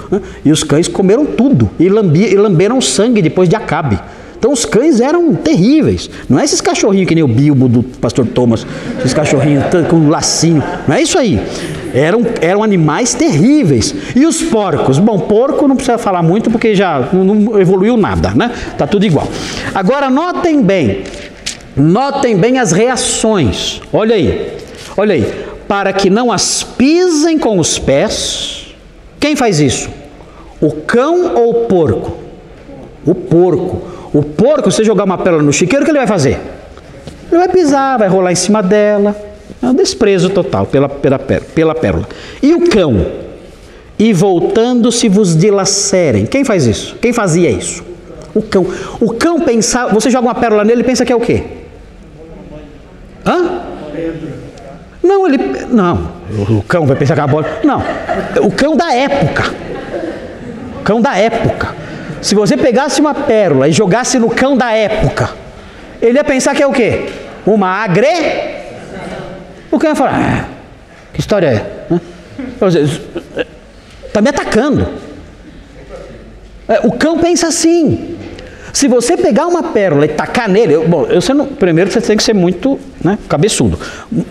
E os cães comeram tudo e lamberam sangue depois de Acabe. Então os cães eram terríveis. Não é esses cachorrinhos que nem o Bilbo do pastor Thomas, esses cachorrinhos com um lacinho. Não é isso aí. Eram animais terríveis. E os porcos? Bom, porco não precisa falar muito porque já não evoluiu nada, né? Tá tudo igual. Agora notem bem as reações. Olha aí. Para que não as pisem com os pés. Quem faz isso? O cão ou o porco? O porco. O porco, se você jogar uma pérola no chiqueiro, o que ele vai fazer? Ele vai pisar, vai rolar em cima dela. É um desprezo total pela pérola. E o cão? E voltando-se vos dilacerem. Quem faz isso? Quem fazia isso? O cão. O cão pensava, você joga uma pérola nele, ele pensa que é o quê? Não, o cão vai pensar que é uma bola. Não, o cão da época. Se você pegasse uma pérola e jogasse no cão da época, ele ia pensar que é o quê? Uma O cão ia falar, que história é? Está me atacando. O cão pensa assim. Se você pegar uma pérola e tacar nele, primeiro você tem que ser muito cabeçudo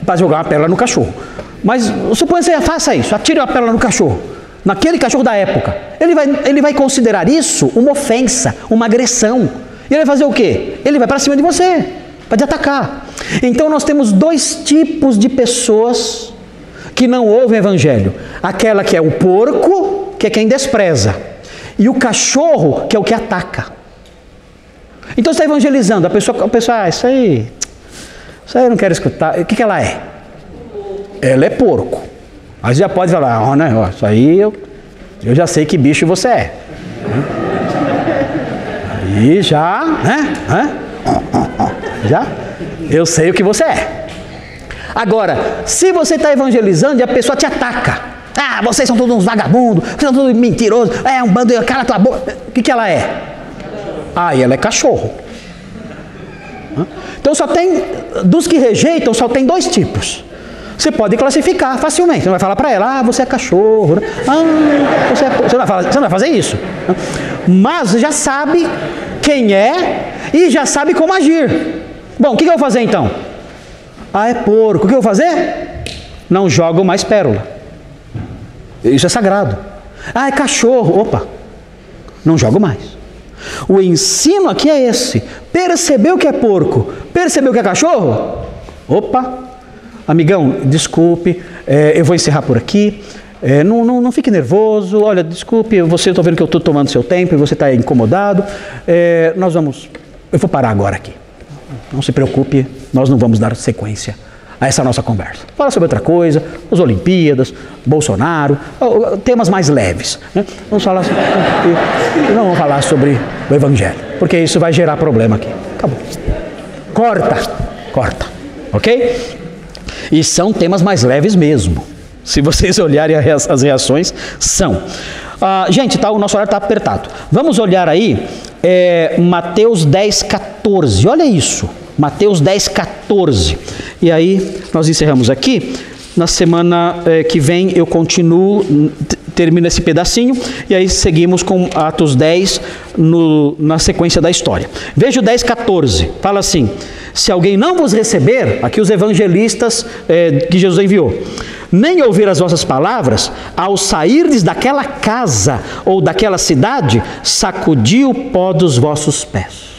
para jogar uma pérola no cachorro. Mas suponha que você faça isso, atire uma pérola no cachorro. Naquele cachorro da época, ele vai considerar isso uma ofensa, uma agressão. E ele vai fazer o quê? Ele vai para cima de você, para te atacar. Então nós temos 2 tipos de pessoas que não ouvem o evangelho. Aquela que é o porco, que é quem despreza. E o cachorro, que é o que ataca. Então você está evangelizando, a pessoa isso aí eu não quero escutar. O que ela é? ela é porco. Aí você já pode falar, né? Ó, isso aí eu já sei que bicho você é. Aí já, né? Já? Eu sei o que você é. Agora, se você está evangelizando e a pessoa te ataca, vocês são todos uns vagabundos, vocês são todos mentirosos, um bando de cara tua boca. O que ela é? Ela é cachorro. Então só tem, dos que rejeitam, só tem 2 tipos. Você pode classificar facilmente. Você não vai falar para ela, você é cachorro. Você não vai fazer isso. Mas já sabe quem é e já sabe como agir. Bom, o que eu vou fazer então? É porco. O que eu vou fazer? Não jogo mais pérola. Isso é sagrado. É cachorro. Opa, não jogo mais. O ensino aqui é esse. Percebeu que é porco? Percebeu que é cachorro? Opa, amigão, desculpe, eu vou encerrar por aqui. Não fique nervoso. Olha, desculpe, eu estou vendo que eu estou tomando seu tempo e você está incomodado. Eu vou parar agora aqui. Não se preocupe, nós não vamos dar sequência a essa nossa conversa. Fala sobre outra coisa, as Olimpíadas, Bolsonaro, temas mais leves. Né? Não vamos falar sobre o Evangelho, porque isso vai gerar problema aqui. Acabou. Corta. Ok? E são temas mais leves mesmo. Se vocês olharem as reações, são. Gente, o nosso horário está apertado. Vamos olhar aí Mateus 10:14. Olha isso. Mateus 10:14. E aí nós encerramos aqui. Na semana que vem eu continuo, termino esse pedacinho e aí seguimos com Atos 10 na sequência da história. Veja o 10:14. Fala assim: se alguém não vos receber, aqui os evangelistas que Jesus enviou, nem ouvir as vossas palavras, ao sairdes daquela casa ou daquela cidade, sacudi o pó dos vossos pés.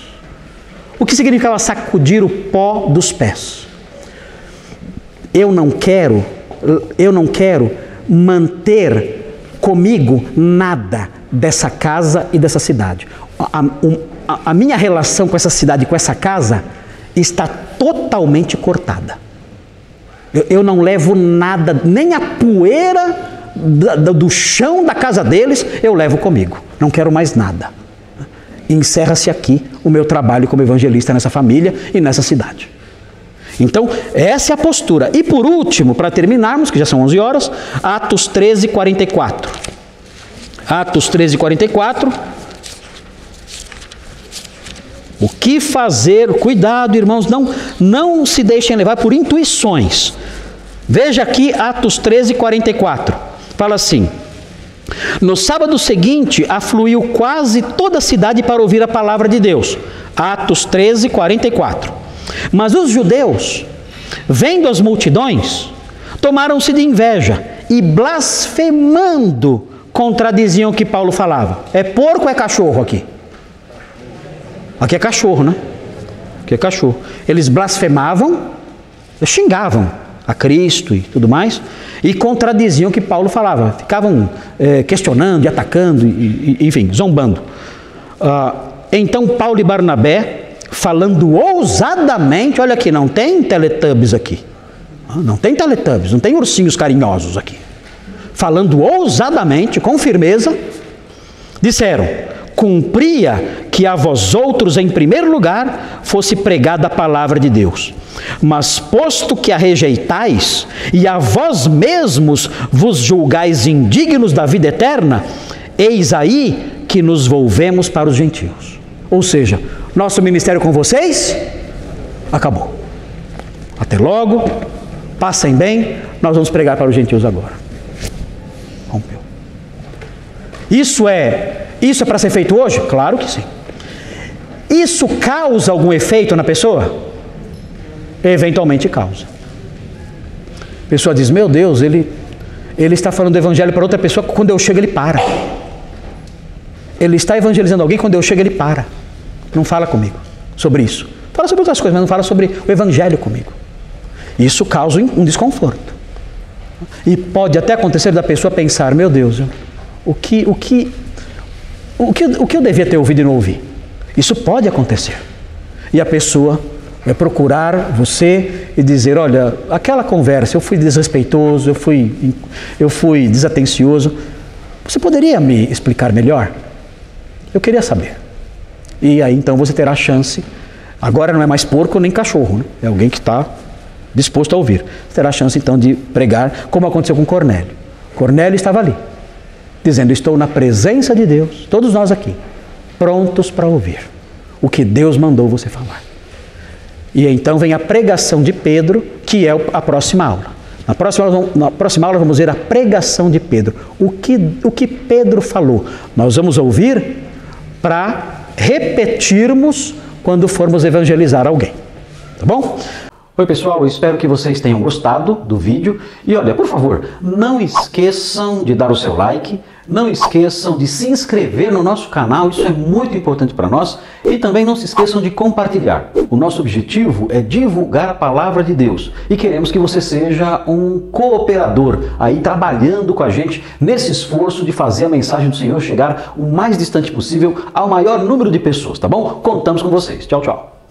O que significava sacudir o pó dos pés? Eu não quero manter comigo nada dessa casa e dessa cidade. A minha relação com essa cidade e com essa casa está totalmente cortada. Eu não levo nada, nem a poeira do chão da casa deles eu levo comigo. Não quero mais nada. Encerra-se aqui o meu trabalho como evangelista nessa família e nessa cidade. Então, essa é a postura. E por último, para terminarmos, que já são 11 horas, Atos 13:44. Atos 13:44. O que fazer? Cuidado, irmãos, não se deixem levar por intuições. Veja aqui Atos 13:44. Fala assim: no sábado seguinte, afluiu quase toda a cidade para ouvir a palavra de Deus. Atos 13:44. Mas os judeus, vendo as multidões, tomaram-se de inveja e, blasfemando, contradiziam o que Paulo falava. É porco ou é cachorro aqui? Aqui é cachorro, né? Aqui é cachorro. Eles blasfemavam, xingavam a Cristo e tudo mais, e contradiziam o que Paulo falava. Ficavam questionando e atacando, enfim, zombando. Então Paulo e Barnabé, falando ousadamente, olha aqui, não tem Teletubbies aqui. Não tem Teletubbies, não tem ursinhos carinhosos aqui. Falando ousadamente, com firmeza, disseram: cumpria que a vós outros, em primeiro lugar, fosse pregada a palavra de Deus. Mas posto que a rejeitais, e a vós mesmos vos julgais indignos da vida eterna, eis aí que nos volvemos para os gentios. Ou seja, nosso ministério com vocês acabou. Até logo, passem bem, nós vamos pregar para os gentios agora. Rompeu. Isso é para ser feito hoje? Claro que sim. Isso causa algum efeito na pessoa? Eventualmente causa. A pessoa diz: meu Deus, ele está falando do evangelho para outra pessoa, quando eu chego ele para. Ele está evangelizando alguém, quando eu chego ele para. Não fala comigo sobre isso. Fala sobre outras coisas, mas não fala sobre o evangelho comigo. Isso causa um desconforto. E pode até acontecer da pessoa pensar: meu Deus, o que eu devia ter ouvido e não ouvi? Isso pode acontecer. E a pessoa procurar você e dizer, olha, aquela conversa, eu fui desrespeitoso, eu fui desatencioso, você poderia me explicar melhor? Eu queria saber. E aí então você terá a chance, agora não é mais porco nem cachorro, né? É alguém que está disposto a ouvir. Você terá a chance então de pregar, como aconteceu com Cornélio. Cornélio estava ali, dizendo, estou na presença de Deus, todos nós aqui, prontos para ouvir o que Deus mandou você falar. E então vem a pregação de Pedro, que é a próxima aula. Na próxima aula vamos ver a pregação de Pedro. O que Pedro falou. Nós vamos ouvir para repetirmos quando formos evangelizar alguém. Tá bom? Oi pessoal, eu espero que vocês tenham gostado do vídeo. E olha, por favor, não esqueçam de dar o seu like. Não esqueçam de se inscrever no nosso canal, isso é muito importante para nós. E também não se esqueçam de compartilhar. O nosso objetivo é divulgar a palavra de Deus. E queremos que você seja um cooperador aí trabalhando com a gente nesse esforço de fazer a mensagem do Senhor chegar o mais distante possível ao maior número de pessoas, tá bom? Contamos com vocês. Tchau, tchau.